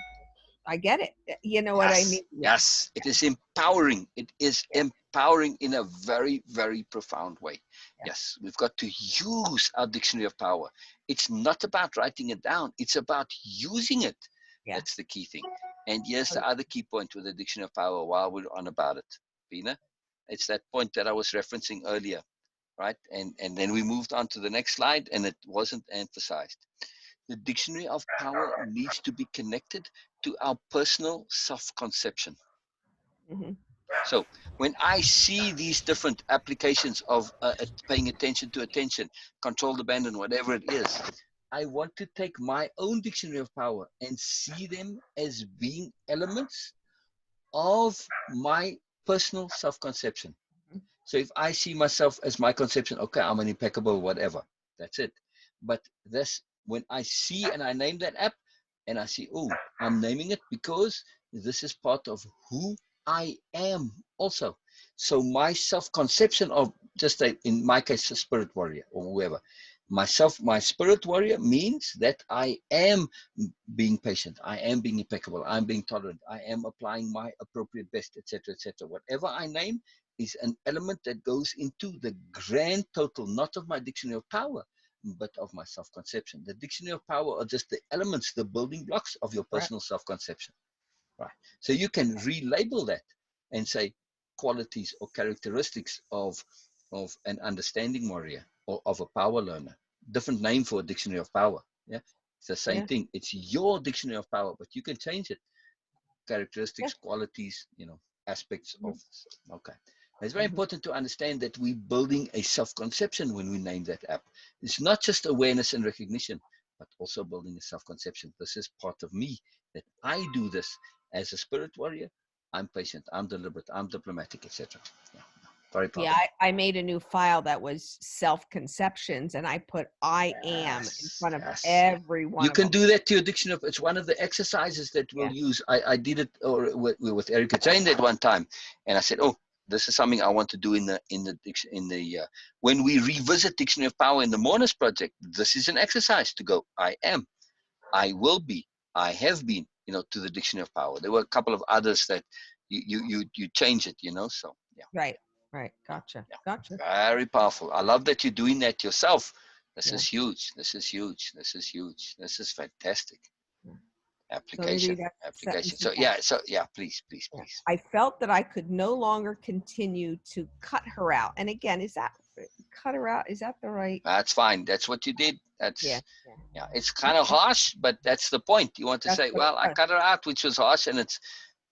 B: I get it." You know what I
A: Yes,
B: mean? Yeah.
A: yes. It is empowering. It is
B: Yeah.
A: empowering in a very, very profound way.
B: Yeah.
A: Yes, we've got to use our dictionary of power. It's not about writing it down, it's about using it.
B: Yeah.
A: That's the key thing. And here's
B: Oh,
A: the other key point with the dictionary of power while we're on about it, Beena. It's that point that I was referencing earlier, right? And then we moved on to the next slide and it wasn't emphasized. The dictionary of power needs to be connected to our personal self conception.
B: mhm.
A: So when I see these different applications of paying attention to attention, controlled abandon, whatever it is, I want to take my own dictionary of power and see them as being elements of my personal self conception.
B: Mhm.
A: So if I see myself as my conception, okay, I'm an impeccable whatever. That's it. But this, when I see and I name that app, and I see, oh, I'm naming it because this is part of who I am also. So my self-conception of just a, in my case, a spirit warrior or whoever, myself, my spirit warrior means that I am being patient, I am being impeccable, I'm being tolerant, I am applying my appropriate best, etc., etc. Whatever I name is an element that goes into the grand total, not of my dictionary of power, but of my self-conception. The dictionary of power are just the elements, the building blocks of your
B: Right.
A: personal self-conception. Right. So you can relabel that and say qualities or characteristics of an understanding warrior or of a power learner. Different name for a dictionary of power. Yeah. It's the same
B: Yeah.
A: thing. It's your dictionary of power, but you can change it.
B: Yeah.
A: Characteristics, qualities, aspects
B: Mhm.
A: of. Okay. It's very
B: Mhm.
A: important to understand that we're building a self-conception when we name that app. It's not just awareness and recognition, but also building a self-conception. This is part of me, that I do this as a spirit warrior. I'm patient, I'm deliberate, I'm diplomatic, etc. Yeah, very
B: Yeah,
A: powerful.
B: I made a new file that was self-conceptions, and I put "I am" in
A: Yes,
B: front of
A: yes.
B: every one
A: You
B: of
A: can
B: them.
A: do that to your dictionary. It's one of the exercises that we'll
B: Yeah.
A: use. I did it with Erica Jane at one time, and I said, "Oh, this is something I want to do when we revisit Dictionary of Power in the Mourners Project. This is an exercise to go. I am, I will be, I have been. To the Dictionary of Power. There were a couple of others that you change it. So yeah,
B: Right. Right.
A: yeah,
B: Gotcha.
A: yeah.
B: Gotcha.
A: Very powerful. I love that you're doing that yourself. This
B: Yeah.
A: is huge. This is huge. This is huge. This is fantastic.
B: Yeah. So let me
A: Application,
B: read that
A: application.
B: sentence
A: So
B: again.
A: yeah, please, please,
B: Yeah.
A: please.
B: I felt that I could no longer continue to cut her out. And again, is that cut her out? Is that the right?
A: That's fine. That's what you did.
B: Yeah.
A: That's
B: Yeah.
A: yeah. It's kind of
B: Okay.
A: harsh, but that's the point. You want to
B: That's
A: say,
B: what it
A: well, I
B: was.
A: cut her out, which was harsh, and it's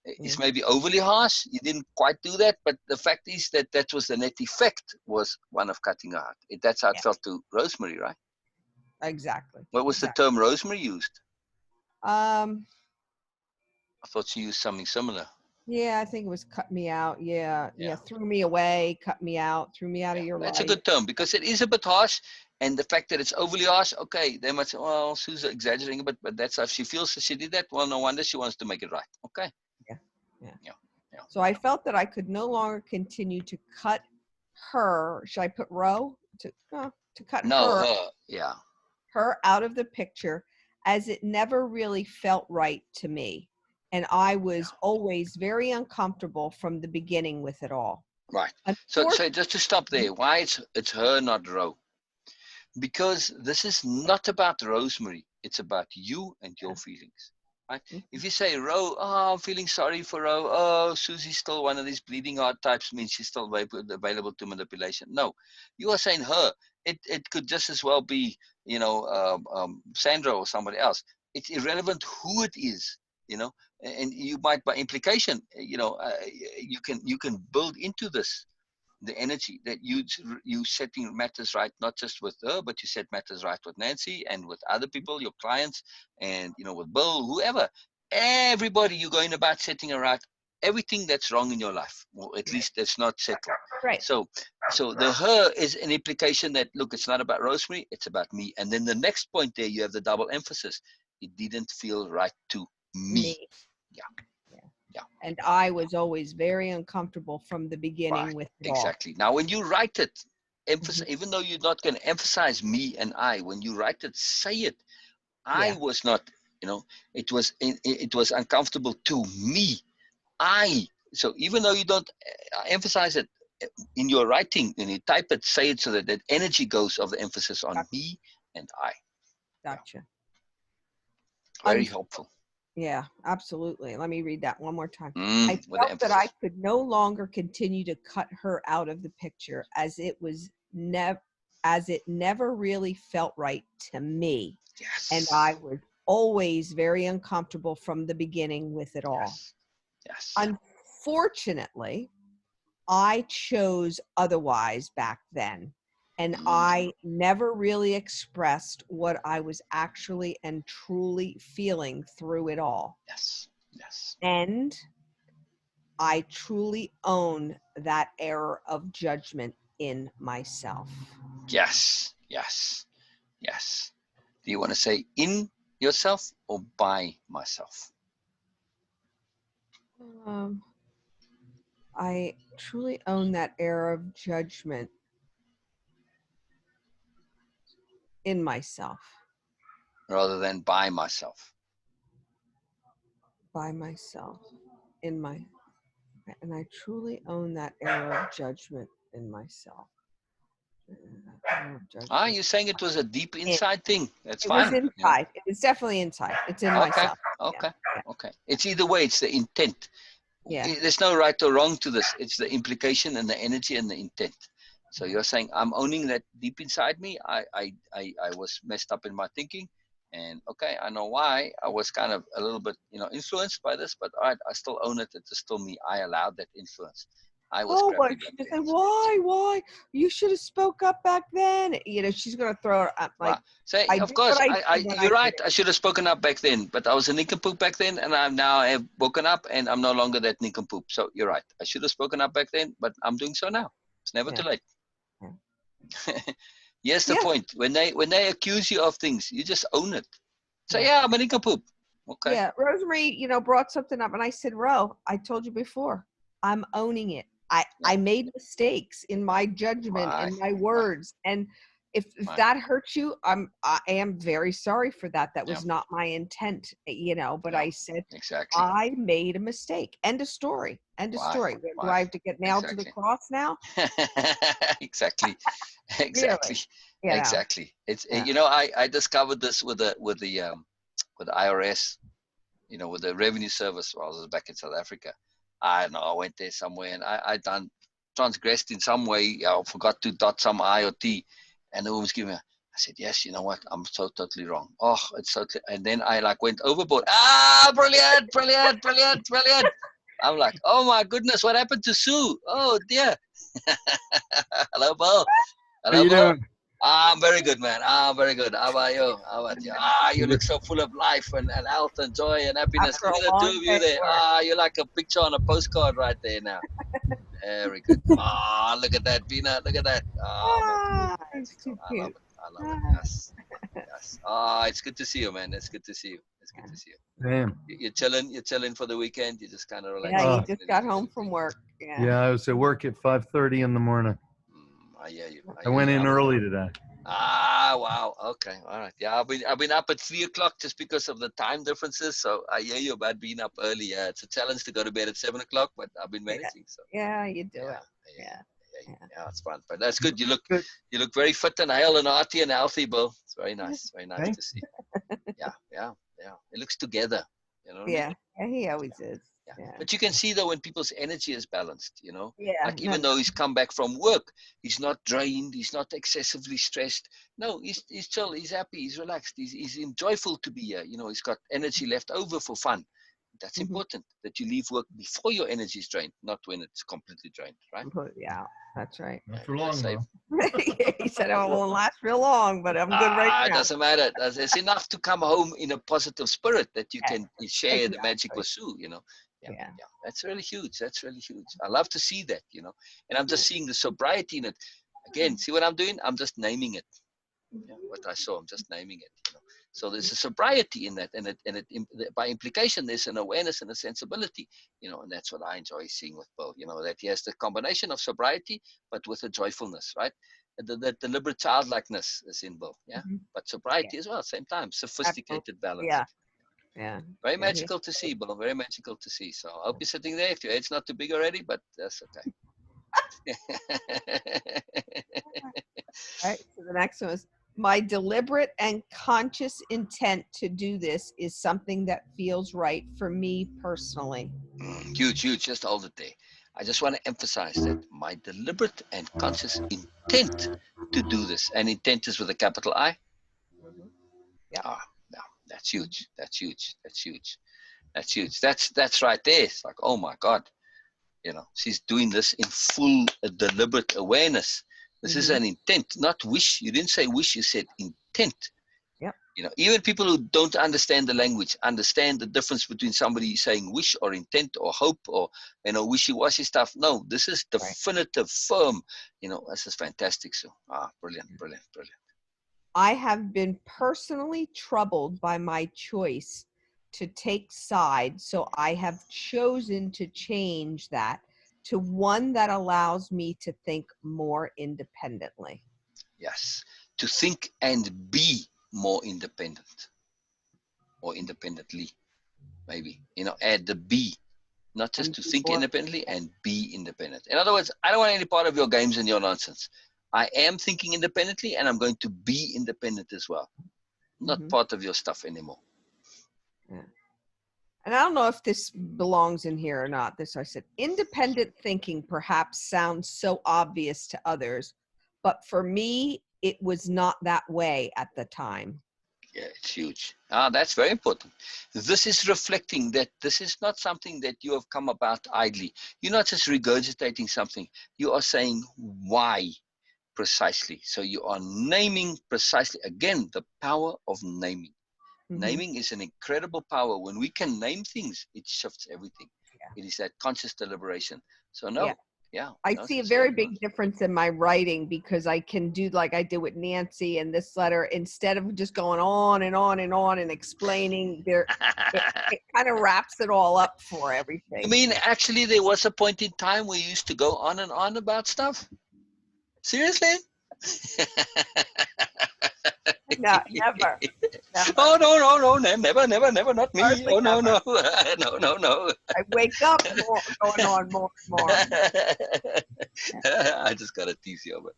B: Mm.
A: maybe overly harsh. You didn't quite do that, but the fact is that that was the net effect, was one of cutting her out. That's how it
B: Yeah.
A: felt to Rosemary, right?
B: Exactly.
A: What was the
B: Exactly.
A: term Rosemary used?
B: Um.
A: I thought she used something similar.
B: Yeah, I think it was cut me out. Yeah.
A: Yeah.
B: Yeah. Threw me away. Cut me out. Threw me out
A: Yeah,
B: of your
A: that's a
B: life.
A: good term because it is a bit harsh, and the fact that it's overly harsh, okay, they might say, well, Sue's exaggerating a bit, but that's how she feels. So she did that. Well, no wonder she wants to make it right. Okay.
B: Yeah. Yeah.
A: Yeah. Yeah.
B: So I felt that I could no longer continue to cut her. Should I put row to cut
A: No, her. Yeah.
B: her out of the picture, as it never really felt right to me. And I was always very uncomfortable from the beginning with it all.
A: Right. So
B: Unfortunately,
A: just to stop there, why it's her, not Ro? Because this is not about Rosemary. It's about you and your feelings. Right? If you say, Ro, oh, I'm feeling sorry for Ro. Oh, Susie's still one of these bleeding heart types, means she's still available to manipulation. No, you are saying her. It could just as well be, Sandra or somebody else. It's irrelevant who it is, and you might, by implication, you can build into this the energy that you setting matters right, not just with her, but you set matters right with Nancy and with other people, your clients, and with Bill, whoever, everybody. You're going about setting it right, everything that's wrong in your life, or at least that's not settled.
B: right.
A: So the her is an implication that, look, it's not about Rosemary, it's about me. And then the next point there, you have the double emphasis. It didn't feel right to me.
B: Me.
A: Yeah.
B: Yeah.
A: Yeah.
B: And I was always very uncomfortable from the beginning
A: Right.
B: with it all.
A: Exactly. Now, when you write it,
B: Mhm.
A: even though you're not going to emphasize me and I, when you write it, say it. I
B: Yeah.
A: was not, it was uncomfortable to me. So even though you don't emphasize it in your writing, when you type it, say it so that that energy goes of the emphasis on me and I.
B: Gotcha.
A: Very helpful.
B: Yeah, absolutely. Let me read that one more time. I
A: With the
B: felt that I
A: emphasis.
B: could no longer continue to cut her out of the picture, as it never really felt right to me.
A: Yes.
B: And I was always very uncomfortable from the beginning with it all.
A: Yes.
B: Unfortunately, I chose otherwise back then. And I never really expressed what I was actually and truly feeling through it all.
A: Yes. Yes.
B: And I truly own that error of judgment in myself.
A: Yes. Yes. Yes. Do you want to say in yourself or by myself?
B: I truly own that error of judgment in myself.
A: Rather than by myself.
B: By myself. And I truly own that error of judgment in myself.
A: You're saying it was a deep inside thing. That's
B: It was
A: fine.
B: inside. It was definitely inside. It's in
A: Okay.
B: myself.
A: Okay.
B: Yeah.
A: Okay. It's either way. It's the intent.
B: Yeah.
A: There's no right or wrong to this. It's the implication and the energy and the intent. So you're saying I'm owning that deep inside me. I was messed up in my thinking, and okay, I know why. I was kind of a little bit influenced by this, but all right, I still own it. It's still me. I allowed that influence. I was
B: Oh, well,
A: crappy
B: she
A: back
B: just
A: then.
B: said, why? You should have spoke up back then. She's going to throw it up. Like,
A: Wow. So
B: I
A: of
B: did
A: course,
B: what I did when
A: you're
B: I
A: right.
B: did it.
A: I should have spoken up back then, but I was a nincompoop back then, and I'm now have woken up, and I'm no longer that nincompoop. So you're right. I should have spoken up back then, but I'm doing so now. It's never too late.
B: Yeah.
A: Here's the point: when they accuse you of things, you just own it. Say,
B: Yeah.
A: I'm a nincompoop. Okay.
B: Yeah, Rosemary, brought something up, and I said, Ro, I told you before, I'm owning it. I made mistakes in my judgment
A: Right.
B: and my words, and if
A: Right.
B: that hurts you, I am very sorry for that. That was
A: Yeah.
B: not my intent, but
A: Yeah.
B: I said
A: Exactly.
B: I made a mistake. End of story. End of
A: Right.
B: story. Do I have to get nailed to the cross now?
A: Exactly. Exactly.
B: Really?
A: Exactly. It's
B: Yeah.
A: I discovered this with the IRS, with the revenue service while I was back in South Africa. I don't know, I went there somewhere and I done transgressed in some way. I forgot to dot some I or T, and the woman's giving me. I said, yes, you know what? I'm so totally wrong. Oh, it's totally. And then I went overboard. Brilliant, brilliant, brilliant, brilliant. I'm like, oh my goodness, what happened to Sue? Oh dear. Hello, Bill.
D: How
A: Hello,
D: you
A: Bill.
D: doing?
A: I'm very good, man. Very good. How about you? How about you? You look so full of life and health and joy and happiness.
B: After
A: Look
B: a
A: at the two
B: long
A: of
B: day
A: you there.
B: at work.
A: You're like a picture on a postcard right there now. Very good. Look at that, Beena. Look at that. Magical.
B: It's
A: Magical.
B: too
A: I love
B: cute.
A: it. I love it. Yes. Yes. It's good to see you, man. It's good to see you. It's good to see you.
D: Damn.
A: You're chilling. You're chilling for the weekend. You're just kind of
B: Yeah,
A: relaxing.
B: he
D: Uh,
B: just got home from work. Yeah.
D: Yeah, I was at work at 5:30 in the morning.
A: I hear you.
D: I went in early today.
A: Wow. Okay. All right. Yeah, I've been up at 3 o'clock just because of the time differences. So I hear you about being up early. Yeah, it's a challenge to go to bed at 7 o'clock, but I've been
B: Yeah,
A: managing. So
B: yeah, you do
A: yeah,
B: it.
A: yeah,
B: Yeah,
A: yeah,
B: yeah.
A: yeah, it's fun. But that's good.
D: Good.
A: You look very fit and hale and hearty and healthy, Bill. It's very nice. Very nice
D: Thank
A: to see. Yeah, yeah, yeah. It looks together. You know what I mean?
B: Yeah, yeah, he always is.
A: Yeah.
B: Yeah,
A: But you can see though when people's energy is balanced,
B: yeah.
A: like
B: No,
A: even
B: no.
A: though he's come back from work, he's not drained, he's not excessively stressed. No, he's chill, he's happy, he's relaxed, he's joyful to be here. He's got energy left over for fun. That's
B: Mhm.
A: important that you leave work before your energy is drained, not when it's completely drained, right?
B: Completely out. That's right.
D: Not
A: Yeah,
D: for
A: you gotta
D: long
A: save.
D: though.
B: He said, "Oh, it won't last real long, but I'm good right
A: It
B: now."
A: doesn't matter. It's enough to come home in a positive spirit that you
B: Yeah,
A: can share the magic
B: exactly.
A: with Sue. Yeah,
B: Yeah.
A: yeah. That's really huge. That's really huge. I love to see that. And I'm just seeing the sobriety in it. Again, see what I'm doing? I'm just naming it. Yeah, what I saw, I'm just naming it. So there's a sobriety in that, by implication, there's an awareness and a sensibility. And that's what I enjoy seeing with Bill. That he has the combination of sobriety, but with a joyfulness, right? That deliberate childlikeness is in Bill, yeah.
B: Mhm.
A: But
B: Yeah,
A: sobriety as well, same time,
B: absolutely.
A: sophisticated, balanced.
B: Yeah, yeah,
A: Very
B: yeah. He,
A: magical to see, Bill. Very magical to see. So I hope you're sitting there. If your head's not too big already, but that's okay.
B: all right. So the next one is my deliberate and conscious intent to do this is something that feels right for me personally.
A: Huge, huge. Just hold it there. I just want to emphasize that my deliberate and conscious intent to do this, and intent is with a capital I.
B: Mhm. Yeah.
A: Ah, no, that's huge. That's huge. That's huge. That's huge. That's right there. It's like, oh my God, she's doing this in full deliberate awareness. This is
B: Mhm.
A: an intent, not wish. You didn't say wish. You said intent.
B: Yep.
A: Even people who don't understand the language understand the difference between somebody saying wish or intent or hope or wishy-washy stuff. No, this is
B: Right.
A: definitive, firm. This is fantastic. So brilliant, brilliant, brilliant.
B: I have been personally troubled by my choice to take sides, so I have chosen to change that to one that allows me to think more independently.
A: Yes, to think and be more independent or independently, maybe add the be, not just
B: And
A: to
B: be
A: think
B: more,
A: independently and be independent. In other words, I don't want any part of your games and your nonsense. I am thinking independently and I'm going to be independent as well. Not
B: Mhm.
A: part of your stuff anymore.
B: Yeah. And I don't know if this belongs in here or not. This I said, independent thinking perhaps sounds so obvious to others, but for me, it was not that way at the time.
A: Yeah, it's huge. That's very important. This is reflecting that this is not something that you have come about idly. You're not just regurgitating something. You are saying why precisely. So you are naming precisely, again, the power of naming.
B: Mhm.
A: Naming is an incredible power. When we can name things, it shifts everything.
B: Yeah.
A: It is that conscious deliberation. So
B: Yeah.
A: no, yeah,
B: I
A: no,
B: see a
A: it's very
B: very
A: important.
B: big difference in my writing because I can do like I did with Nancy in this letter instead of just going on and on and on and explaining there it kind of wraps it all up for
A: You
B: everything.
A: mean actually there was a point in time where you used to go on and on about stuff? Seriously?
B: No, never. Never.
A: Oh never, never, never, not me.
B: Hardly
A: Oh no,
B: ever.
A: no, no, no, no.
B: I wake up more going on more and more.
A: I just gotta tease you, but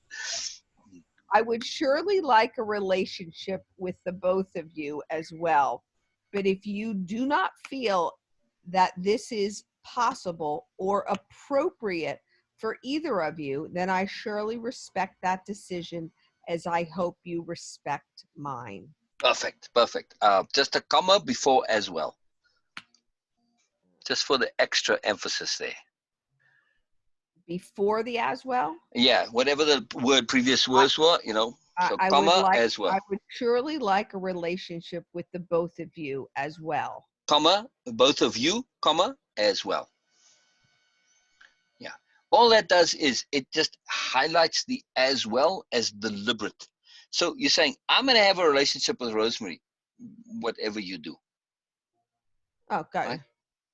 B: I would surely like a relationship with the both of you as well. But if you do not feel that this is possible or appropriate for either of you, then I surely respect that decision as I hope you respect mine.
A: perfect, perfect. Just a comma before as well, just for the extra emphasis there.
B: Before the as well,
A: Yeah, whatever the previous
B: I,
A: words were,
B: I,
A: so
B: I would
A: comma
B: like,
A: as
B: I
A: well.
B: would surely like a relationship with the both of you as well.
A: Comma, both of you, comma, as well. Yeah. All that does is it just highlights the as well as deliberate. So you're saying, I'm going to have a relationship with Rosemary, whatever you do,
B: Oh, got
A: right?
B: you.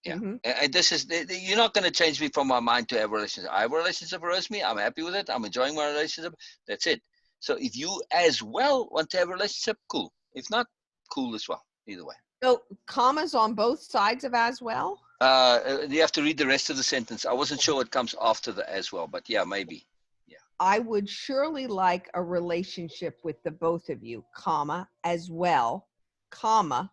A: Yeah.
B: Hmm.
A: And this is, you're not going to change me from my mind to have a relationship. I have a relationship with Rosemary. I'm happy with it. I'm enjoying my relationship. That's it. So if you as well want to have a relationship, cool. If not, cool as well. Either way.
B: So commas on both sides of as well?
A: You have to read the rest of the sentence. I wasn't sure what comes after the as well, but yeah, maybe. Yeah.
B: I would surely like a relationship with the both of you, comma, as well, comma.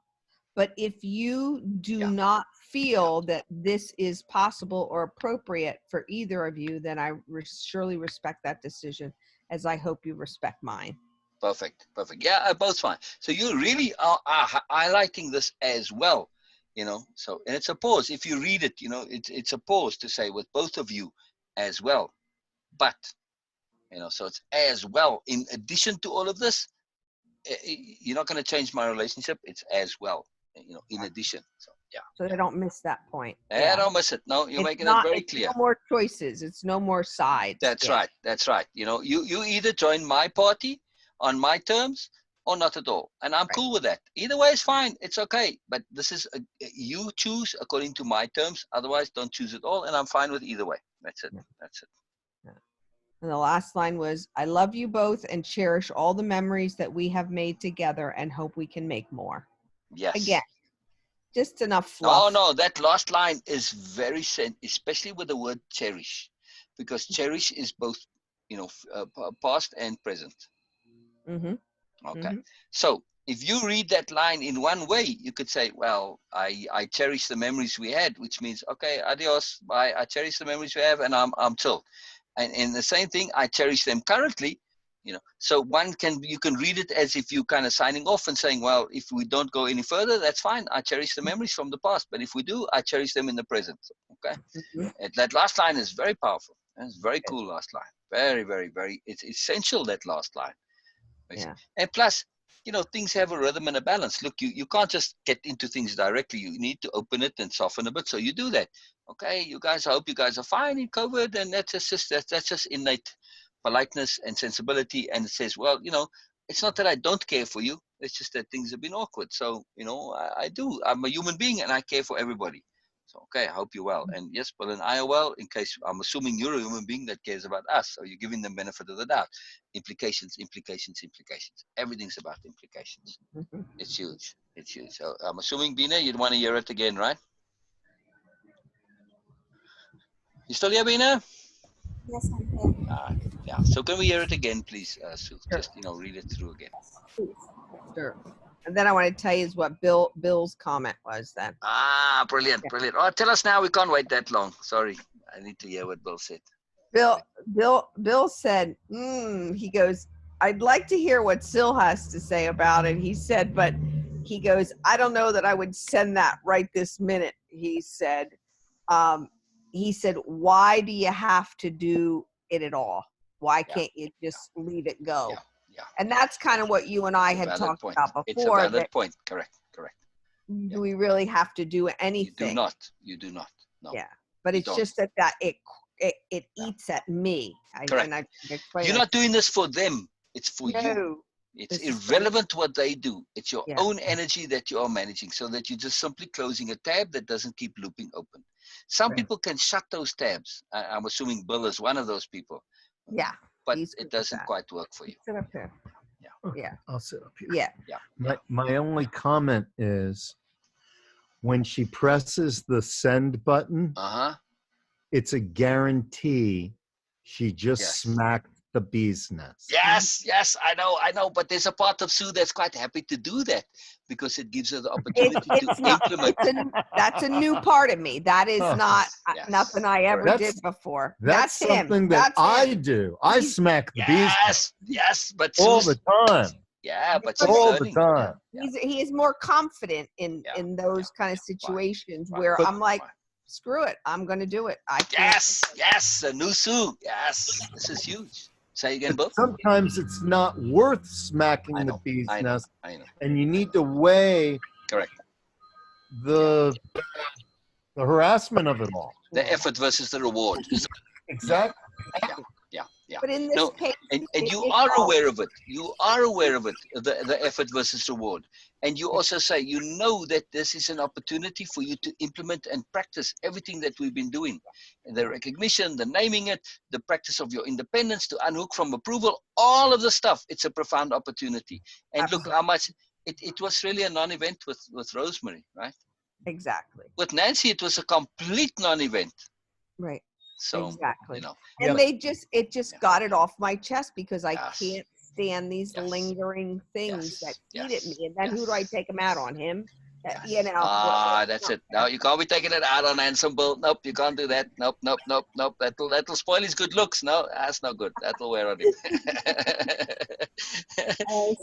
B: But if you do
A: Yeah.
B: not feel that this is possible or appropriate for either of you, then I surely respect that decision, as I hope you respect mine.
A: Perfect. Perfect. Yeah, both fine. So you really are highlighting this as well, you know. So, and it's a pause. If you read it, you know, it's a pause to say with both of you as well. But, you know, so it's as well. In addition to all of this, you're not going to change my relationship. It's as well, you know, in addition. So, yeah.
B: So they don't miss that point.
A: I don't miss it. No, you're
B: It's
A: making it
B: not,
A: very
B: it's
A: clear.
B: no more choices. It's no more sides.
A: That's
B: Yeah.
A: right. That's right. You know, you either join my party on my terms or not at all. And I'm cool with that. Either way is fine. It's okay. But this is, you choose according to my terms. Otherwise, don't choose at all. And I'm fine with either way. That's it.
B: Yeah.
A: That's it.
B: Yeah. And the last line was, I love you both and cherish all the memories that we have made together and hope we can make more.
A: Yes.
B: Again, just enough
A: Oh,
B: fluff.
A: no, that last line is very, especially with the word cherish, because cherish is both, you know, past and present.
B: Mm-hmm.
A: Okay.
B: Mm-hmm.
A: So if you read that line in one way, you could say, well, I cherish the memories we had, which means, okay, adios, bye. I cherish the memories we have and I'm chill. And in the same thing, I cherish them currently, you know. So you can read it as if you kind of signing off and saying, well, if we don't go any further, that's fine. I cherish the memories from the past. But if we do, I cherish them in the present. Okay.
B: Mm-hmm.
A: And that last line is very powerful. It's very cool last line. Very, very, very, it's essential, that last line.
B: Yeah.
A: And plus, you know, things have a rhythm and a balance. Look, you can't just get into things directly. You need to open it and soften a bit. So you do that. Okay, you guys, I hope you guys are fine in COVID. And that's just innate politeness and sensibility. And it says, well, you know, it's not that I don't care for you. It's just that things have been awkward. So, you know, I do. I'm a human being and I care for everybody. So, okay, I hope you're well. And yes, Bill and I are well, in case I'm assuming you're a human being that cares about us. So you're giving them benefit of the doubt. Implications, implications, implications. Everything's about implications.
B: Mm-hmm.
A: It's huge. It's huge. So I'm assuming, Beena, you'd want to hear it again, right? You still here, Beena?
C: Yes, I'm here.
A: Yeah. So can we hear it again, please, Sue?
B: Sure.
A: Just, you know, read it through again.
C: Please.
B: Sure. And then I want to tell you is what Bill's comment was then.
A: Brilliant, brilliant. Oh, tell us now. We can't wait that long. Sorry. I need to hear what Bill said.
B: Bill said, he goes, I'd like to hear what Sil has to say about it. He said, but he goes, I don't know that I would send that right this minute. He said, why do you have to do it at all? Why can't you just leave it go?
A: Yeah. Yeah.
B: And that's kind of what you and I had talked about before.
A: It's a valid point. Correct.
B: Do we really have to do anything?
A: You do not. No.
B: Yeah. But it's just that it eats at me.
A: Correct. You're not doing this for them. It's for you. It's irrelevant what they do. It's your own energy that you are managing, so that you're just simply closing a tab that doesn't keep looping open. Some people can shut those tabs. I'm assuming Bill is one of those people.
B: Yeah.
A: But it doesn't quite work for you.
B: Sit up here. Yeah.
D: I'll sit up here.
B: Yeah.
D: My only comment is when she presses the send button, it's a guarantee she just smacked the bee's nest.
A: Yes, I know. But there's a part of Sue that's quite happy to do that because it gives her the opportunity to implement.
B: That's a new part of me. That is not nothing I ever did before.
D: That's something that I do. I smack the bee's nest.
A: Yes, but
D: all the time.
A: Yeah, but
D: all the time.
B: He is more confident in those kind of situations where I'm like, screw it, I'm going to do it.
A: Yes, a new Sue. Yes, this is huge. Say again, Bill.
D: Sometimes it's not worth smacking the bee's nest, and you need to weigh the harassment of it all.
A: The effort versus the reward.
D: Exactly.
A: Yeah.
B: But in this
A: No,
B: case,
A: and you
B: it
A: are
B: helps.
A: aware of it. You are aware of it, the effort versus reward. And you also say, you know that this is an opportunity for you to implement and practice everything that we've been doing. And the recognition, the naming it, the practice of your independence to unhook from approval, all of the stuff, it's a profound opportunity. And look
B: Absolutely.
A: how much, it was really a non-event with Rosemary, right?
B: Exactly.
A: With Nancy, it was a complete non-event.
B: Right.
A: So,
B: exactly.
A: you know.
B: And
A: But,
B: it just got it off my chest because I
A: yes,
B: can't stand these
A: yes,
B: lingering things that
A: yes,
B: eat at me.
A: yes,
B: And then who do I
A: yes.
B: take them out on? Him? You
A: Yes.
B: know.
A: Ah,
B: It's
A: that's
B: not
A: it. No, you can't be taking it out on Anson Bill. Nope, you can't do that. Nope, nope, nope, nope. That'll spoil his good looks. No, that's not good. That'll wear on him.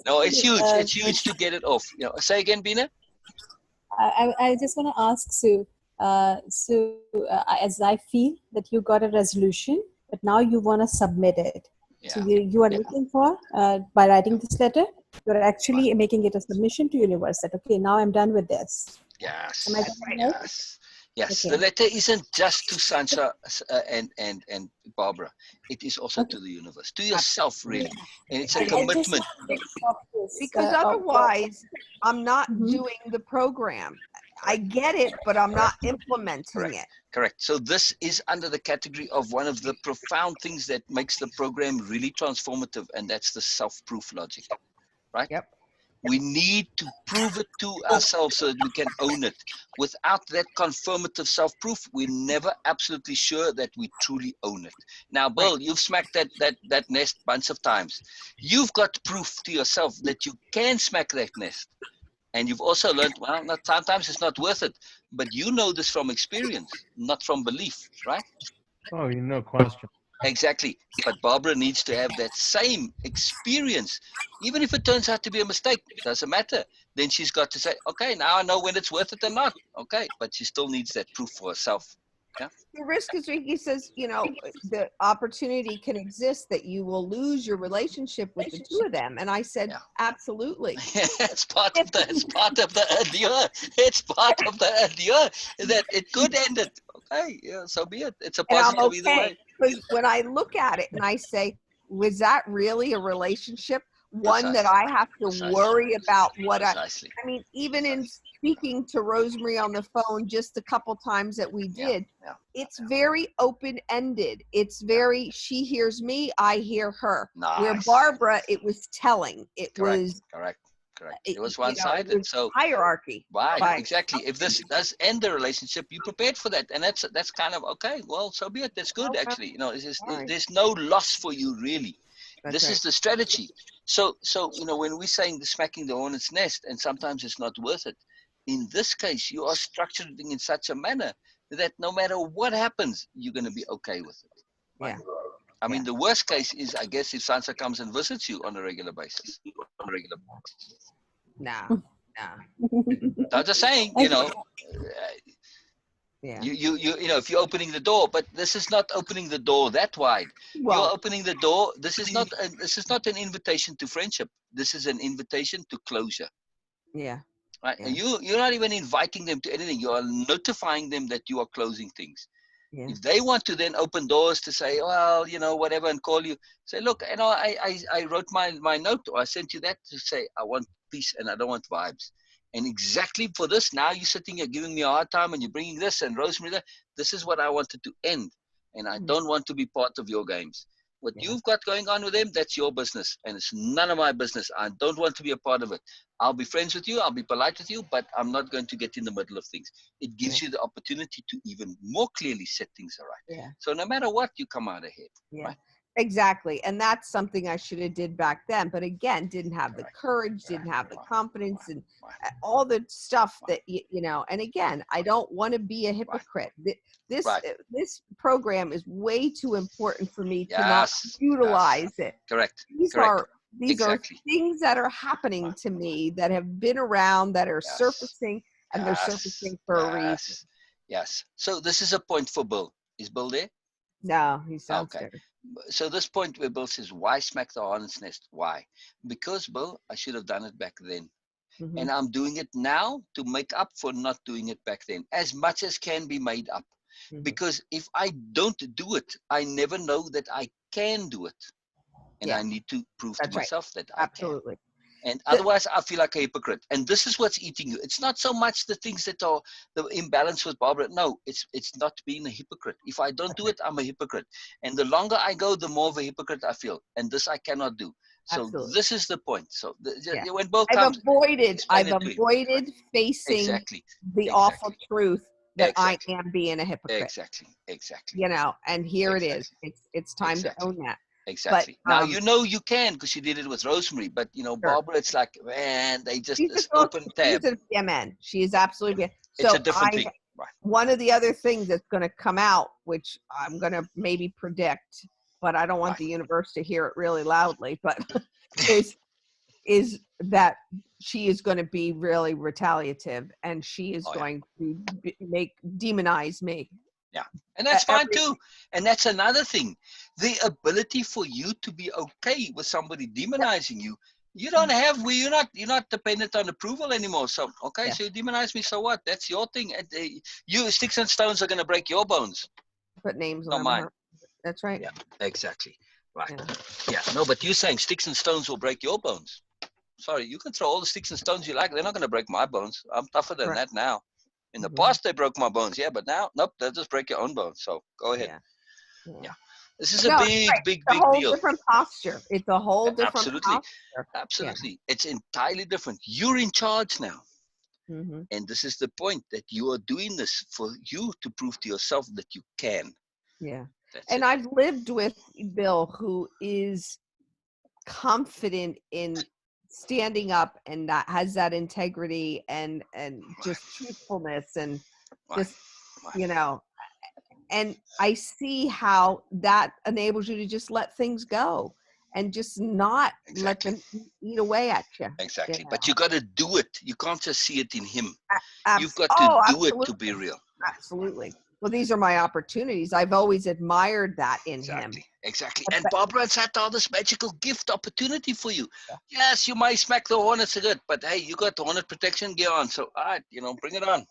A: No, it's
C: So,
A: huge. It's huge to get it off. You know, say again, Beena.
C: I just want to ask Sue. As I feel that you got a resolution, but now you want to submit it. So
A: Yeah.
C: you are
A: Yeah.
C: looking for by writing this letter, you are actually making it a submission to universe that okay, now I'm done with this. Am I
A: Yes.
C: getting it right?
A: Yes. Yes. The
C: Okay.
A: letter isn't just to Sansa and Barbara. It is also
C: Okay.
A: to the universe, to yourself, really, and it's a
C: I just
A: commitment.
C: want to get of this.
B: because otherwise I'm not
C: Mhm.
B: doing the program. I
A: Correct.
B: get it, but I'm not
A: Correct.
B: implementing
A: Correct.
B: it.
A: Correct. So this is under the category of one of the profound things that makes the program really transformative, and that's the self-proof logic, right?
B: Yep.
A: We need to prove it to ourselves so that we can own it. Without that confirmative self-proof, we're never absolutely sure that we truly own it. Now,
B: Right.
A: Bill, you've smacked that nest a bunch of times. You've got proof to yourself that you can smack that nest. And you've also learned, well, not, sometimes it's not worth it. But you know this from experience, not from belief, right?
D: Oh, no question.
A: Exactly. But Barbara needs to have that same experience. Even if it turns out to be a mistake, doesn't matter. Then she's got to say, okay, now I know when it's worth it or not. Okay. But she still needs that proof for herself. Yeah.
B: The risk is, Ricky says, the opportunity can exist that you will lose your relationship with the two of them. And I said,
A: Yeah.
B: absolutely.
A: it's part of the allure. It's part of the allure that it could end it. Okay, yeah, so be it. It's a
B: And I'm
A: positive either
B: okay.
A: way.
B: Because when I look at it and I say, was that really a relationship? One that
A: Precisely.
B: I have to
A: Precisely.
B: worry about
A: Precisely.
B: I mean, even in speaking to Rosemary on the phone just a couple times that we did,
A: Yeah.
B: it's very open-ended. It's very, she hears me, I hear her. Where
A: Nice.
B: Barbara, it was telling. It was,
A: Correct. It was
B: it
A: one-sided.
B: was
A: So
B: hierarchy.
A: right,
B: Right.
A: exactly. If this does end the relationship, you prepared for that, and that's kind of okay. Well, so be it. That's good,
B: Okay.
A: actually. It's just,
B: All right.
A: there's no loss for you really.
B: That's
A: This
B: right.
A: is the strategy. So when we're saying the smacking the hornet's nest, and sometimes it's not worth it. In this case, you are structuring in such a manner that no matter what happens, you're going to be okay with it. Right?
B: Yeah.
A: I mean, the worst case is, I guess, if Sansa comes and visits you on a regular basis.
B: No.
A: I'm just saying,
C: Okay.
B: Yeah.
A: if you're opening the door, but this is not opening the door that wide.
B: Well,
A: You're opening the door. This is not an invitation to friendship. This is an invitation to closure.
B: yeah.
A: Right?
B: Yeah.
A: And you're not even inviting them to anything. You are notifying them that you are closing things.
B: Yeah.
A: If they want to then open doors to say, well, whatever, and call you, say, look, I wrote my note, or I sent you that to say, I want peace and I don't want vibes. And exactly for this, now you're sitting here giving me a hard time and you're bringing this and Rosemary that. This is what I wanted to end. And I don't want to be part of your games. What you've got going on with them, that's your business. And it's none of my business. I don't want to be a part of it. I'll be friends with you. I'll be polite with you, but I'm not going to get in the middle of things. It gives you the opportunity to even more clearly set things right.
B: Yeah.
A: So no matter what, you come out ahead.
B: Yeah.
A: Right?
B: Exactly. And that's something I should have did back then. But again, didn't have the courage, didn't have the confidence and all the stuff that, and again, I don't want to be a hypocrite. This program is way too important for me to not utilize it.
A: Correct.
B: These are things that are happening to me that have been around, that are surfacing, and they're surfacing for a reason.
A: Yes. So this is a point for Bill. Is Bill there?
B: No, he's downstairs.
A: Okay. So this point where Bill says, why smack the hornet's nest? Why? Because, Bill, I should have done it back then.
B: Mm-hmm.
A: And I'm doing it now to make up for not doing it back then, as much as can be made up. Mm-hmm. Because if I don't do it, I never know that I can do it. And I need to prove to myself that I can.
B: Absolutely.
A: And otherwise, I feel like a hypocrite. And this is what's eating you. It's not so much the things that are the imbalance with Barbara. No, it's not being a hypocrite. If I don't do it, I'm a hypocrite. And the longer I go, the more of a hypocrite I feel. And this I cannot do. So
B: Absolutely.
A: this is the point. So when Bill
B: I've
A: comes,
B: avoided facing the awful truth that I am being a hypocrite.
A: Exactly.
B: You know, and here it is. It's time to own that.
A: Exactly. But, now you know you can because you did it with Rosemary. But you know, Barbara, it's like, man, they just open tab.
B: She's a PMN. She is absolutely.
A: It's a different thing. Right.
B: One of the other things that's going to come out, which I'm going to maybe predict, but I don't want the universe to hear it really loudly, but is that she is going to be really retaliative, and she is going to demonize me.
A: Yeah, and that's fine too. And that's another thing. The ability for you to be okay with somebody demonizing you. You don't have, you're not dependent on approval anymore. So, so you demonize me, so what? That's your thing. You, sticks and stones are going to break your bones.
B: Put names on
A: not mine.
B: That's right.
A: Yeah, exactly. Right. Yeah, no, but you're saying sticks and stones will break your bones. Sorry, you can throw all the sticks and stones you like. They're not going to break my bones. I'm tougher than that now. In the past, they broke my bones. Yeah, but now, nope, they'll just break your own bones. So go ahead. Yeah. This is a big deal.
B: Different posture. It's a whole different posture.
A: Absolutely. It's entirely different. You're in charge now. Mm-hmm. And this is the point, that you are doing this for you to prove to yourself that you can.
B: Yeah. And I've lived with Bill, who is confident in standing up and that has that integrity and just truthfulness and just you know, and I see how that enables you to just let things go and just not let them eat away at you.
A: Exactly.
B: You know?
A: But you got to do it. You can't just see it in him. You've got to do it to be real.
B: Absolutely. Well, these are my opportunities. I've always admired that in him.
A: Exactly. And Barbara's had all this magical gift opportunity for you. Yeah. Yes, you might smack the hornets a good, but hey, you got the hornet protection gear on. So, all right, bring it on.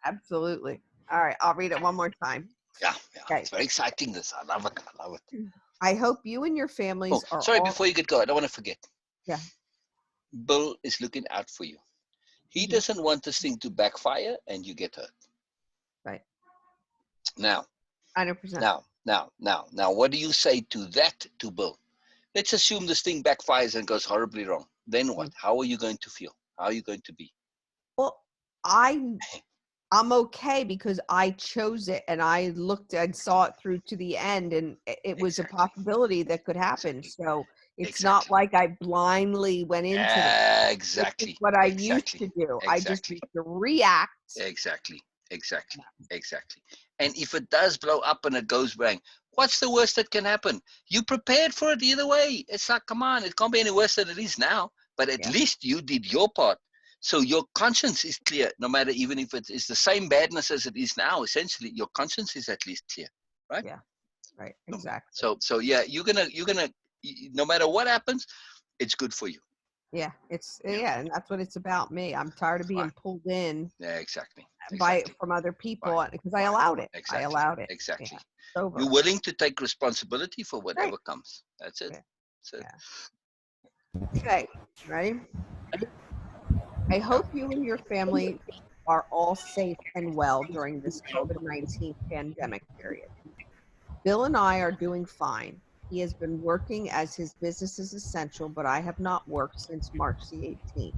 B: Absolutely. All right, I'll read it one more time.
A: Yeah. Okay. It's very exciting, this. I love it.
B: I hope you and your families are
A: sorry, before you get going, I don't want to forget.
B: Yeah.
A: Bill is looking out for you. He doesn't want this thing to backfire and you get hurt.
B: Right.
A: Now.
B: 100%.
A: Now, what do you say to that, to Bill? Let's assume this thing backfires and goes horribly wrong. Then what? How are you going to feel? How are you going to be?
B: Well, I'm okay because I chose it and I looked and saw it through to the end, and it was a possibility that could happen. So it's not like I blindly went into it.
A: Exactly.
B: It's what I used to do. I just used to react.
A: Exactly. And if it does blow up and it goes bang, what's the worst that can happen? You prepared for it either way. It's like, come on, it can't be any worse than it is now. But at least you did your part. So your conscience is clear, no matter, even if it is the same badness as it is now. Essentially, your conscience is at least clear, right?
B: Yeah, right, exactly.
A: So yeah, you're gonna, no matter what happens, it's good for you.
B: Yeah, and that's what it's about me. I'm tired of being pulled in.
A: Yeah, exactly.
B: From other people because I allowed it.
A: Exactly.
B: I allowed it.
A: Exactly.
B: Yeah.
A: You're willing to take responsibility for whatever comes. That's it.
B: Okay, ready? I hope you and your family are all safe and well during this COVID-19 pandemic period. Bill and I are doing fine. He has been working as his business is essential, but I have not worked since March the 18th.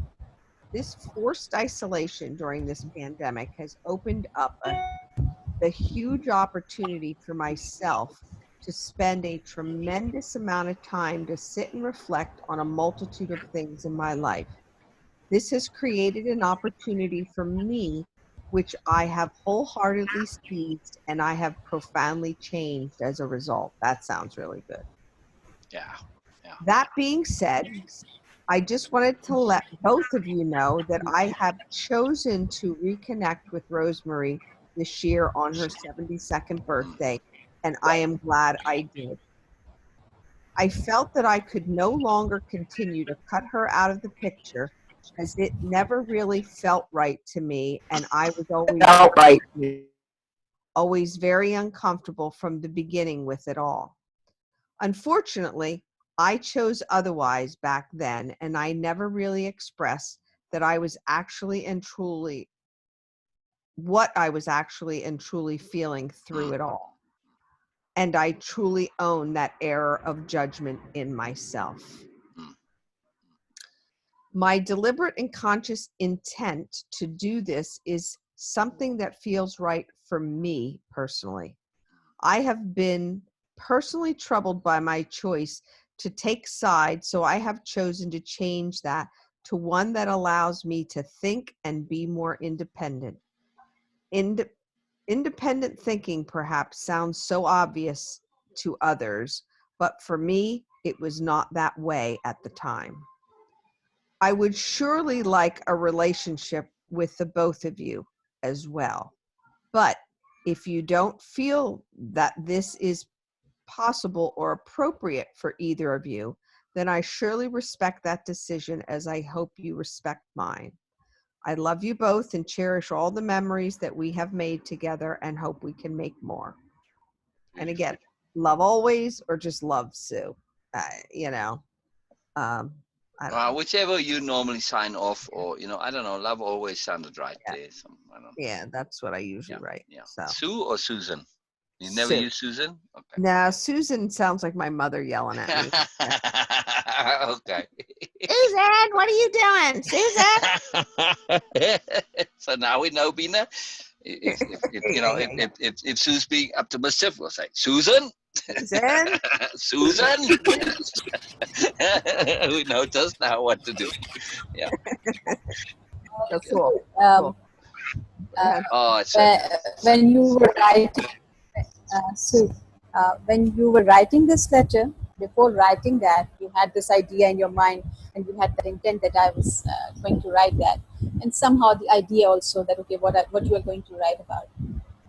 B: This forced isolation during this pandemic has opened up a huge opportunity for myself to spend a tremendous amount of time to sit and reflect on a multitude of things in my life. This has created an opportunity for me, which I have wholeheartedly seized, and I have profoundly changed as a result. That sounds really good.
A: Yeah.
B: That being said, I just wanted to let both of you know that I have chosen to reconnect with Rosemary this year on her 72nd birthday, and I am glad I did. I felt that I could no longer continue to cut her out of the picture, as it never really felt right to me, and I was always right. always very uncomfortable from the beginning with it all. Unfortunately, I chose otherwise back then, and I never really expressed that I was actually and truly what I was actually and truly feeling through it all. And I truly own that error of judgment in myself. My deliberate and conscious intent to do this is something that feels right for me personally. I have been personally troubled by my choice to take sides, so I have chosen to change that to one that allows me to think and be more independent. Independent thinking perhaps sounds so obvious to others, but for me, it was not that way at the time. I would surely like a relationship with the both of you as well. But if you don't feel that this is possible or appropriate for either of you, then I surely respect that decision, as I hope you respect mine. I love you both and cherish all the memories that we have made together and hope we can make more. And again, love always or just love Sue. You know, I don't know.
A: Whichever you normally sign off, or I don't know. Love always sounded right there. I don't know.
B: Yeah, that's what I usually write.
A: Yeah.
B: So
A: Susan or Susan? You never
B: Sue.
A: use Susan? Okay.
B: No, Susan sounds like my mother yelling at me.
A: Okay.
B: Susan, what are you doing? Susan?
A: So now we know, Beena. If Sue's being up to mischief, we'll say, Susan?
B: Susan?
A: Susan? We know just now what to do. Yeah.
B: That's cool.
C: Um,
A: Oh, it's so
C: when you were writing, Sue, when you were writing this letter, before writing that, you had this idea in your mind, and you had that intent that I was going to write that, and somehow the idea also that okay, what you are going to write about.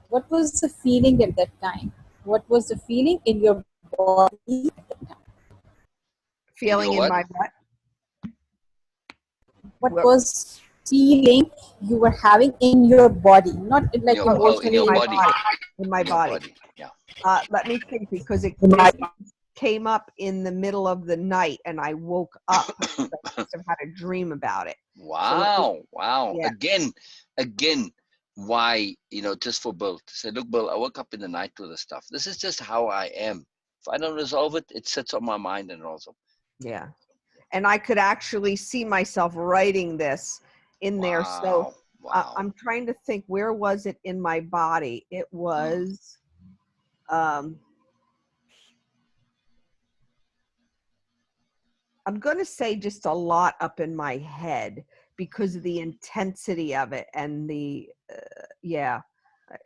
C: What was the feeling at that time? What was the feeling in your body at that time?
B: Feeling in my what?
C: What was feeling you were having in your body, not like emotionally,
A: in your body.
B: In my body.
A: Yeah.
B: Let me think, because it came up in the middle of the night and I woke up. I must have had a dream about it.
A: Wow. Wow.
B: Yeah.
A: Again, why, just for Bill to say, look, Bill, I woke up in the night with the stuff. This is just how I am. If I don't resolve it, it sits on my mind and also.
B: Yeah. And I could actually see myself writing this in there. So I'm trying to think, where was it in my body? It was, I'm going to say just a lot up in my head because of the intensity of it. And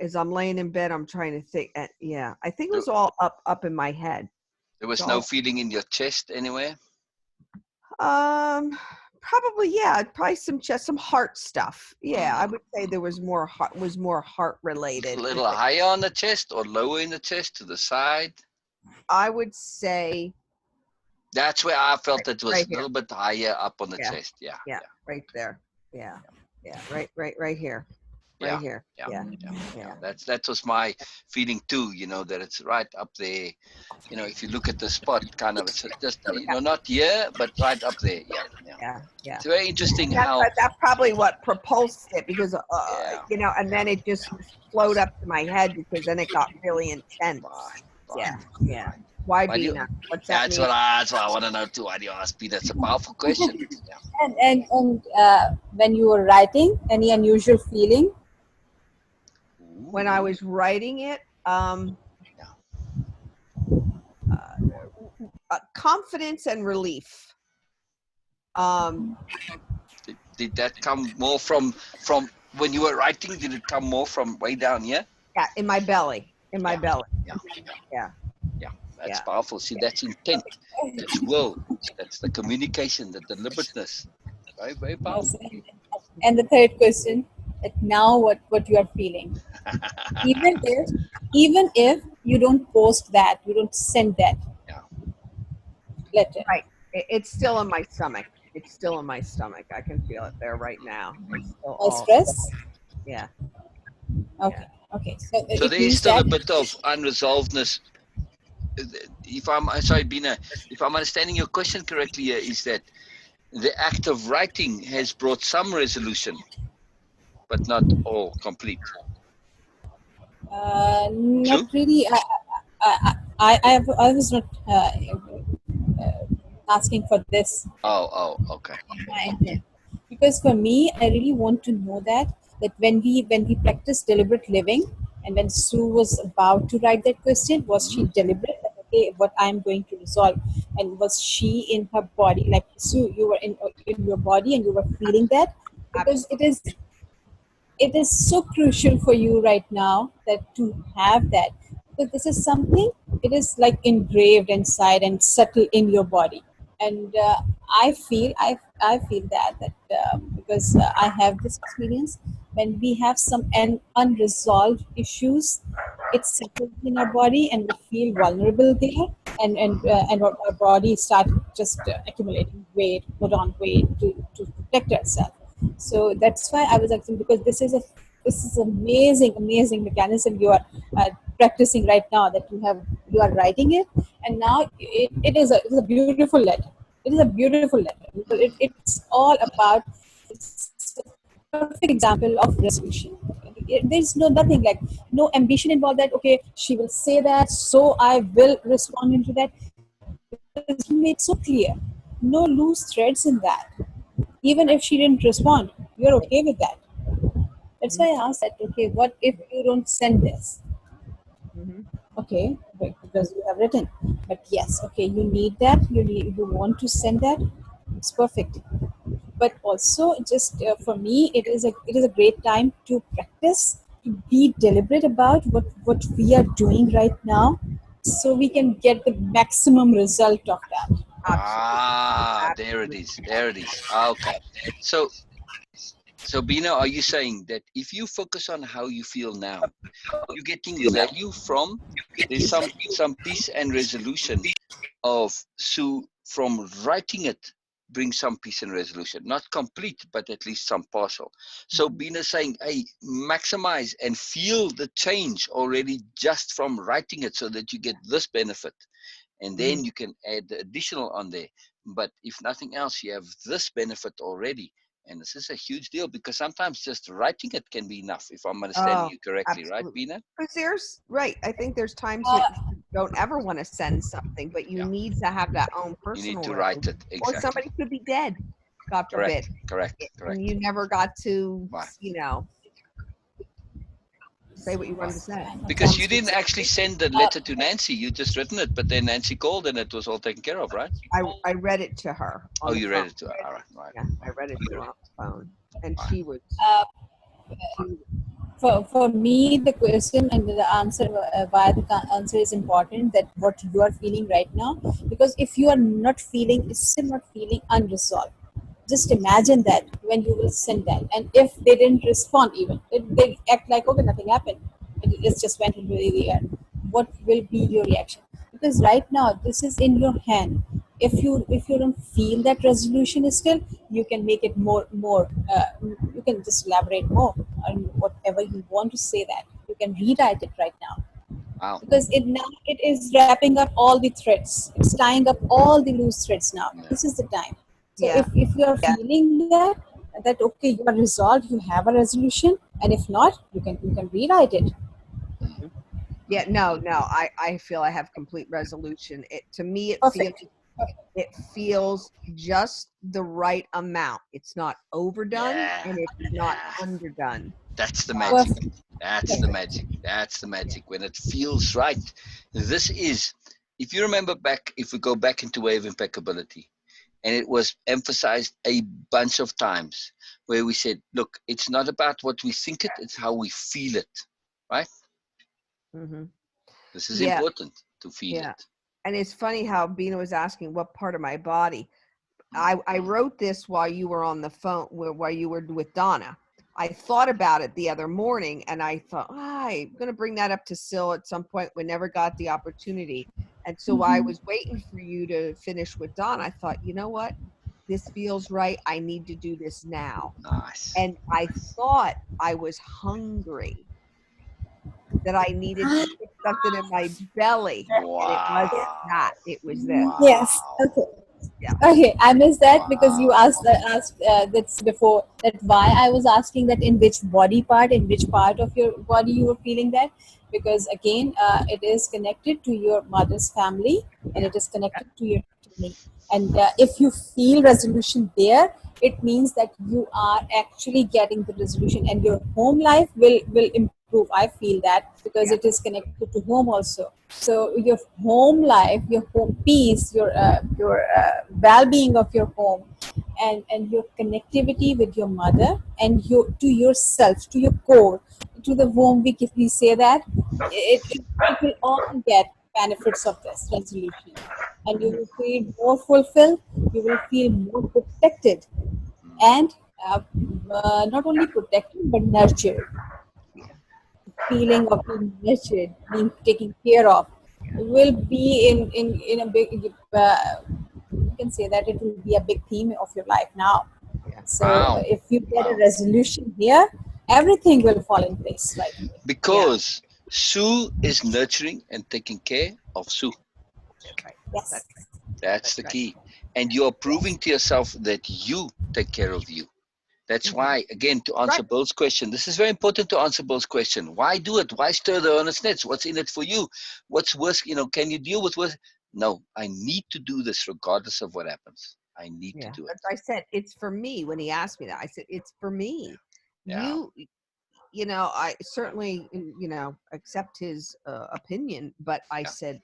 B: as I'm laying in bed, I'm trying to think. I think it was all up in my head.
A: There was no feeling in your chest anywhere?
B: Probably, yeah. Probably some heart stuff. Yeah, I would say there was more heart related.
A: A little higher on the chest or lower in the chest, to the side?
B: I would say
A: that's where I felt it was
B: right
A: a little bit higher up on the chest. Yeah.
B: Right there. Yeah. Right here. Right here. Yeah.
A: That was my feeling too, that it's right up there. If you look at the spot, kind of, it's just, not here, but right up there. Yeah. It's very interesting how.
B: That's probably what propulsed it, because, and then it just flowed up to my head, because then it got really intense.
A: Right.
B: Yeah. Why Beena? What's that mean?
A: That's what I want to know too. Why do you ask me? That's a powerful question. Yeah.
C: And when you were writing, any unusual feeling?
B: When I was writing it, confidence and relief.
A: Did that come more from when you were writing? Did it come more from way down here?
B: Yeah, in my belly.
A: Yeah. That's powerful. See, that's intent. That's will. That's the communication, the deliberateness. Very, very powerful.
C: And the third question, now what you are feeling. even if you don't post that, you don't send that letter.
B: Right. It's still in my stomach. I can feel it there right now.
C: Stress?
B: Yeah.
C: Okay. Okay, so
A: So
C: it
A: there is
C: means
A: still a
C: that
A: bit of unresolvedness. If I'm sorry, Beena, if I'm understanding your question correctly, here, is that the act of writing has brought some resolution, but not all complete.
C: not
A: True?
C: really. I was not asking for this
A: Oh, okay.
C: my intent. Because for me, I really want to know that when we practice deliberate living, and when Sue was about to write that question, was she
A: Hmm.
C: deliberate? That, okay, what I'm going to resolve, and was she in her body? Like Sue, you were in your body and you were feeling that, because
B: Absolutely.
C: it is so crucial for you right now that to have that, because this is something, it is like engraved inside and settle in your body. And I feel that because I have this experience, when we have some unresolved issues, it settles in our body and we feel vulnerable there, and our body start just accumulating weight, put on weight to protect ourselves. So that's why I was asking, because this is amazing mechanism you are practicing right now, that you are writing it, and now it is a beautiful letter. It is a beautiful letter because it's all about, it's a perfect example of resolution. There's no nothing like, no ambition involved, that okay, she will say that, so I will respond into that, because you made so clear, no loose threads in that. Even if she didn't respond, you're okay with that. That's why I asked that, okay, what if you don't send this?
B: Mm-hmm.
C: Okay, because you have written. But yes, okay, you need that, you want to send that, it's perfect. But also, just for me, it is a great time to practice, to be deliberate about what we are doing right now, so we can get the maximum result of that.
B: Absolutely.
A: Ah, there it
B: Absolutely.
A: is. There it is. Ah, okay. So, so Beena, are you saying that if you focus on how you feel now, you're getting value from, there's some peace and resolution of Sue from writing it, bring some peace and resolution, not complete but at least some partial. So
B: Mhm.
A: Bina saying, hey, maximize and feel the change already just from writing it, so that you get this benefit, and
B: Mhm.
A: then you can add the additional on there. But if nothing else, you have this benefit already. And this is a huge deal, because sometimes just writing it can be enough, if I'm understanding
B: Oh,
A: you correctly, right,
B: absolutely.
A: Bina?
B: Because there's right. I think there's times
C: Uh,
B: that you don't ever want to send something, but you
A: Yeah,
B: need to have that own
A: you need
B: personal
A: to write
B: resolution.
A: it
B: Or
A: exactly.
B: somebody could be dead, God forbid,
A: Correct, correct,
B: and
A: correct.
B: you never got to,
A: Right.
B: say what you wanted
A: Right.
B: to say.
A: Because you
C: comes with
A: didn't actually
C: something.
A: send the
C: Uh,
A: letter to Nancy, you just written it, but then Nancy called and it was all taken care of, right?
B: I read it to her
A: Oh,
B: on the
A: you
B: phone.
A: read it to her. All right, right,
B: Yeah, I read it to her on the phone, and
A: right.
C: uh,
B: she
C: for me, the question and the answer, why the answer is important, that what you are feeling right now, because if you are not feeling, still not feeling unresolved, just imagine that when you will send that, and if they didn't respond, even they act like okay, nothing happened, it just went into the air, what will be your reaction? Because right now this is in your hand. If you don't feel that resolution is still, you can make it more you can just elaborate more on whatever you want to say, that you can rewrite it right now,
A: Wow.
C: because it now it is wrapping up all the threads, it's tying up all the loose threads now.
A: Yeah.
C: This is the time. So
B: yeah.
C: if you are feeling that okay, you are resolved, you have a resolution, and if not, you can rewrite it.
A: Mm,
B: Yeah,
A: mm,
B: no,
A: mm.
B: no. I feel I have complete resolution. It to me
C: Perfect.
B: it feels just the right amount. It's not overdone
A: Yeah,
B: and it's not
A: yeah.
B: underdone.
A: That's the magic.
C: Perfect.
A: That's the
C: Perfect.
A: magic. That's the
B: Yeah.
A: magic. When it feels right. This is, if you remember back, if we go back into Way of Impeccability, and it was emphasized a bunch of times, where we said, look, it's not about what we think it's how we feel it, right?
B: Hmm.
A: This is
B: Yeah,
A: important, to feel
B: yeah.
A: it.
B: And it's funny how Bina was asking what part of my body.
A: Mm,
B: I wrote this while you were on the phone, while you were with Donna. I thought about it the other morning and I thought, I'm going to bring that up to Sil at some point. We never got the opportunity. And so I
C: Mhm.
B: was waiting for you to finish with Donna. I thought, you know what? This feels right. I need to do this now.
A: nice.
B: And I thought I was hungry. that I needed to fix something in my belly, and it wasn't that. It was this.
C: Yes. Okay.
B: Yeah.
C: Okay, I missed that because you asked that's before that why I was asking that in which body part, in which part of your body you were feeling that, because again it is connected to your mother's family and it is connected to your kidney, and if you feel resolution there, it means that you are actually getting the resolution and your home life will improve. I feel that because
B: Yeah.
C: it is connected to home also. So your home life, your home peace, your well-being of your home, and your connectivity with your mother and your to yourself, to your core, to the womb. If we say that, it will all get benefits of this resolution, and you will feel more fulfilled. You will feel more protected, and not only protected but nurtured.
B: Yeah.
C: Feeling of being nurtured, being taken care of, will be in a big. You can say that it will be a big theme of your life now.
B: Yeah.
C: So
A: Wow.
C: if you get a
A: Wow.
C: resolution here, everything will fall in place right away.
B: Yeah.
A: Because Sue is nurturing and taking care of Sue.
B: That's right. That's
C: Yes,
B: right.
A: That's
B: That's
A: the
B: right.
A: key. And you're
C: yes.
A: proving to yourself that you take care of you. That's
B: Mm-hmm.
A: why, again, to answer
B: Right.
A: Bill's question, this is very important to answer Bill's question. Why do it? Why stir the honest nets? What's in it for you? What's worse? Can you deal with worse? No, I need to do this regardless of what happens. I need to
B: Yeah.
A: do it.
B: As I said, it's for me. When he asked me that, I said, it's for me.
A: Yeah.
B: I certainly, accept his opinion, but I
A: Yeah.
B: said,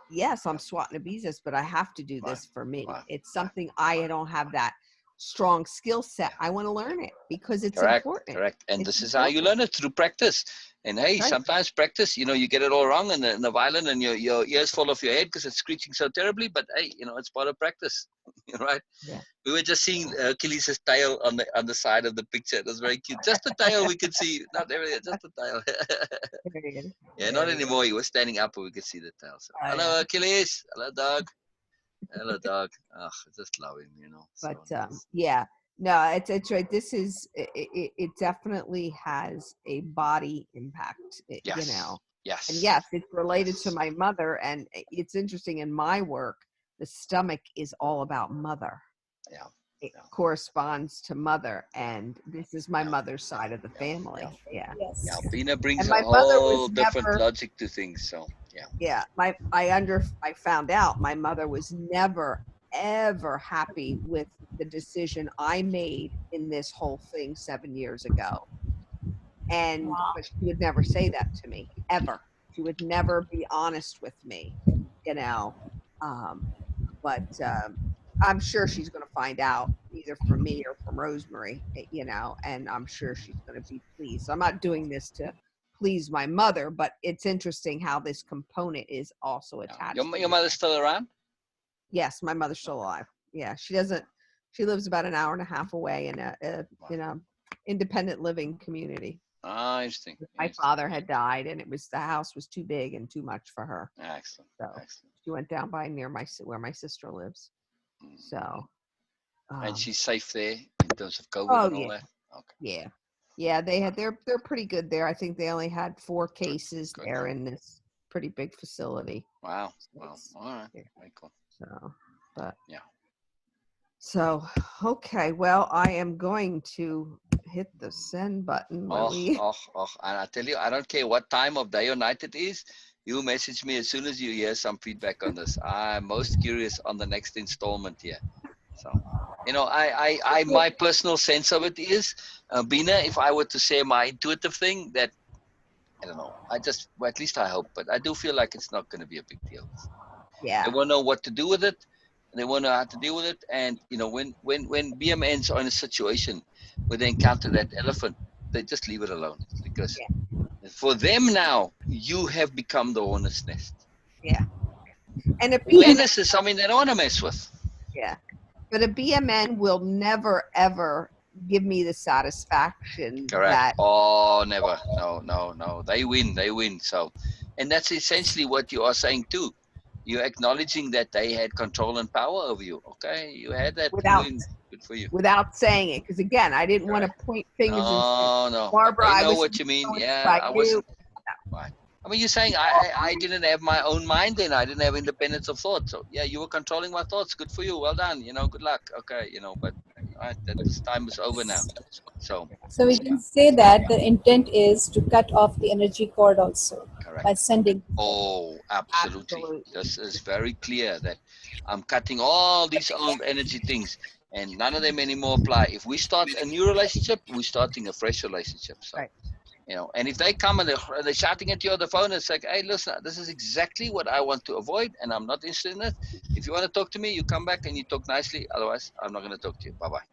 B: yes, I'm swatting a business, but I have to do
A: Right.
B: this for me.
A: Right.
B: It's
A: Right.
B: something I don't have that strong skill set.
A: Yeah.
B: I want to learn it because it's
A: Correct,
B: important.
A: correct. And
B: It's
A: this is how you
B: important.
A: learn it through practice. And hey,
B: Right.
A: sometimes practice, you get it all wrong in the violin and your ears fall off your head because it's screeching so terribly. But hey, it's part of practice, right?
B: Yeah.
A: We were just seeing Achilles' tail on the side of the picture. It was very cute. Just the tail we could see, not everything, just the tail.
B: Very good.
A: Yeah, not
B: Very good.
A: anymore. He was standing up, but we could see the tail. So,
B: Oh, yeah.
A: hello, Achilles. Hello, dog. Hello, dog. Oh, I just love him. So
B: But
A: nice.
B: yeah, no, it's right. This is it definitely has a body impact,
A: Yes,
B: and
A: yes,
B: yes, it's related to
A: yes.
B: my mother. And it's interesting in my work, the stomach is all about mother.
A: Yeah,
B: It
A: yeah,
B: corresponds to mother, and this is my
A: yeah,
B: mother's side of the
A: yeah, yeah.
B: family. Yeah,
A: Yeah,
C: Yes.
A: Beena brings
B: and
A: a
B: my mother was
A: whole different
B: never.
A: logic to things. So yeah,
B: Yeah, I found out my mother was never ever happy with the decision I made in this whole thing 7 years ago. But she would never say that to me ever. She would never be honest with me, you know. Um, but I'm sure she's going to find out either from me or from Rosemary, and I'm sure she's going to be pleased. So I'm not doing this to please my mother, but it's interesting how this component is also
A: yeah.
B: attached
A: Your
B: to me.
A: mother's still around?
B: Yes, my mother's still alive. Yeah, she doesn't. She lives about an hour and a half away in a independent living community.
A: Ah, interesting,
B: My
A: interesting.
B: father had died, and the house was too big and too much for her.
A: Excellent,
B: So
A: excellent.
B: she went down by near where my sister lives.
A: Mm.
B: So,
A: And
B: um,
A: she's safe there in terms of COVID
B: oh
A: and all
B: yeah,
A: that. Okay,
B: yeah. They're pretty good there. I think they only had 4
A: good,
B: cases
A: good.
B: there in this pretty big facility.
A: Wow,
B: So,
A: wow. All right,
B: yeah,
A: very cool.
B: so, but
A: Yeah.
B: so okay. Well, I am going to hit the send button when
A: Oh,
B: we.
A: oh, oh. And I tell you, I don't care what time of day or night it is. You message me as soon as you hear some feedback on this. I'm most curious on the next installment here. So, my personal sense of it is, Beena, if I were to say my intuitive thing, that I don't know. Well, at least I hope, but I do feel like it's not going to be a big deal. They
B: Yeah.
A: won't know what to do with it, and they won't know how to deal with it. And when BMNs are in a situation where they encounter that elephant, they just leave it alone because for them now, you have become the hornet's nest.
B: Yeah. And a BMN,
A: Awareness is something they don't want to mess with.
B: yeah. But a BMN will never ever give me the satisfaction
A: Correct.
B: that.
A: Oh, never. No, no, no. They win. They win. So, and that's essentially what you are saying too. You're acknowledging that they had control and power over you. Okay, you had that. You
B: without
A: win. Good for you.
B: without saying it, because again, I didn't want to
A: Correct.
B: point fingers and say,
A: No, no. But
B: Barbara,
A: they
B: I
A: know
B: was
A: what you mean.
B: doing
A: Yeah,
B: what I
A: I
B: knew.
A: wasn't. I mean, you're saying I didn't have my own mind then. I didn't have independence of thought. So yeah, you were controlling my thoughts. Good for you. Well done. Good luck. Okay. But that this time is over now. So
C: So we
A: yeah,
C: can say that the intent is to cut off the energy cord also by
A: correct.
C: sending.
A: Oh, absolutely.
B: Absolutely.
A: This is very clear that I'm cutting all these old energy things and none of them anymore apply. If we start a new relationship, we're starting a fresh relationship. So,
B: Right.
A: and if they come and they're shouting at you on the phone, it's like, hey, listen, this is exactly what I want to avoid and I'm not interested in it. If you want to talk to me, you come back and you talk nicely. Otherwise, I'm not going to talk to you. Bye-bye.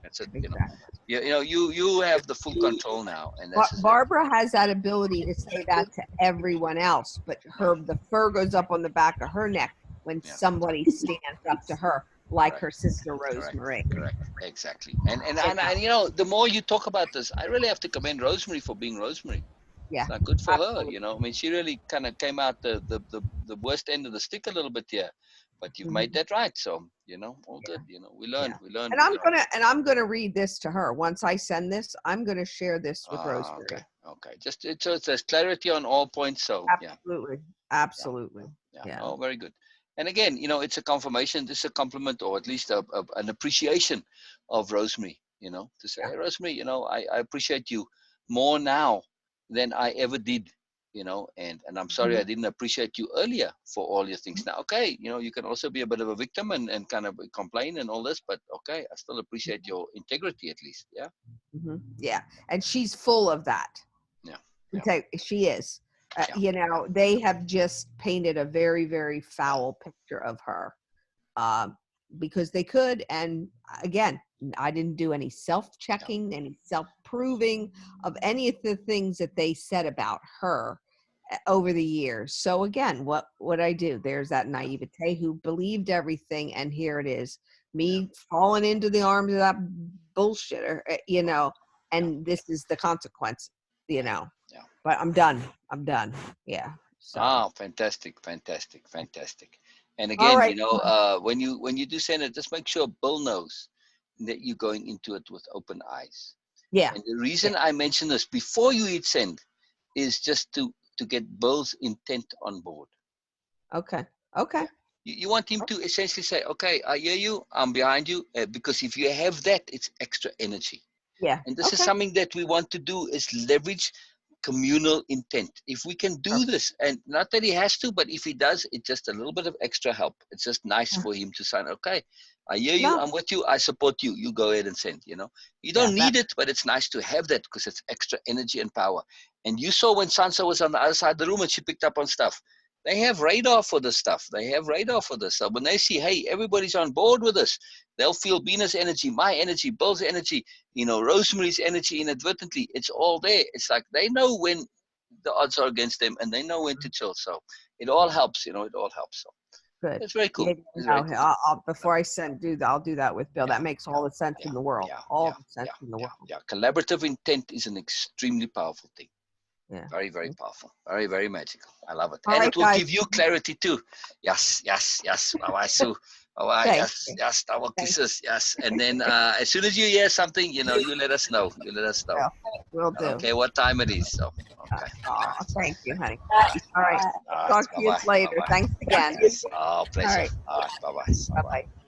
A: That's it.
B: Exactly.
A: You have the full control now. And this is
B: Barbara has that ability to say that to everyone else, but the fur goes up on the back of her neck when
A: yeah.
B: somebody stands up to her, like
A: Correct.
B: her sister
A: Correct.
B: Rosemary.
A: Correct. Exactly. And the more you talk about this, I really have to commend Rosemary for being Rosemary.
B: Yeah,
A: It's not good for her,
B: absolutely.
A: I mean, she really kind of came out the worst end of the stick a little bit here, but you've made that right. So all
B: Yeah.
A: good. We learn.
B: Yeah.
A: We learn.
B: And I'm gonna read this to her. Once I send this, I'm gonna share this with
A: Okay.
B: Rosemary.
A: Okay. Just so there's clarity on all points. So yeah.
B: Absolutely.
A: Yeah.
B: Absolutely.
A: Yeah.
B: Yeah.
A: Oh, very good. And again, it's a confirmation. This is a compliment, or at least an appreciation of Rosemary. To say,
B: Yeah.
A: hey, Rosemary, I appreciate you more now than I ever did. And I'm sorry I didn't appreciate you earlier for all your things. Now, okay, you can also be a bit of a victim and kind of complain and all this, but okay, I still appreciate your integrity at least. Yeah.
B: Yeah. And she's full of that.
A: Yeah.
B: She is.
A: Yeah.
B: They have just painted a very, very foul picture of her, because they could. And again, I didn't do any self-checking, any self-proving of any of the things that they said about her over the years. So again, what would I do? There's that naivete who believed everything, and here it is, me falling into the arms of that bullshitter, and this is the consequence,
A: Yeah.
B: but I'm done. Yeah. So.
A: Fantastic, fantastic, fantastic. And
B: All
A: again,
B: right.
A: when you do send it, just make sure Bill knows that you're going into it with open eyes.
B: Yeah.
A: And the reason I mention this before you hit send is just to get Bill's intent on board.
B: Okay.
A: Yeah. You want him to essentially say, okay, I hear you, I'm behind you, because if you have that, it's extra energy.
B: Yeah.
A: And this is something that we want to do, is leverage communal intent. If we can do this, and not that he has to, but if he does, it's just a little bit of extra help. It's just nice for him to sign, okay, I hear you, I'm with you, I support you, you go ahead and send. You don't need it, but it's nice to have that because it's extra energy and power. And you saw when Sansa was on the other side of the room and she picked up on stuff. They have radar for this stuff. They have radar for this. So when they see, hey, everybody's on board with us, they'll feel Beena's energy, my energy, Bill's energy, Rosemary's energy inadvertently. It's all there. It's like they know when the odds are against them and they know when to chill. So it all helps, it all helps. So
B: Good.
A: it's very cool.
B: Yeah,
A: It's very cool.
B: before I I'll do that with Bill. That makes all the sense in the world. All the sense in the world.
A: Yeah. Collaborative intent is an extremely powerful thing.
B: Yeah.
A: Very, very powerful. Very, very magical. I love it.
B: All
A: and
B: right,
A: it will
B: guys.
A: give you clarity too. Yes. Yes. Yes. Our kisses. Yes. And then as soon as you hear something, you let us know.
B: Yeah, will do.
A: Okay, what time it is. So okay.
B: Thank you, honey.
C: Bye.
B: All right.
A: All right.
B: Talk to you
A: Bye-bye.
B: later.
A: Bye-bye.
B: Thanks again.
A: Yes. Oh, pleasure.
B: All right.
A: All right. Bye-bye.
B: Bye-bye.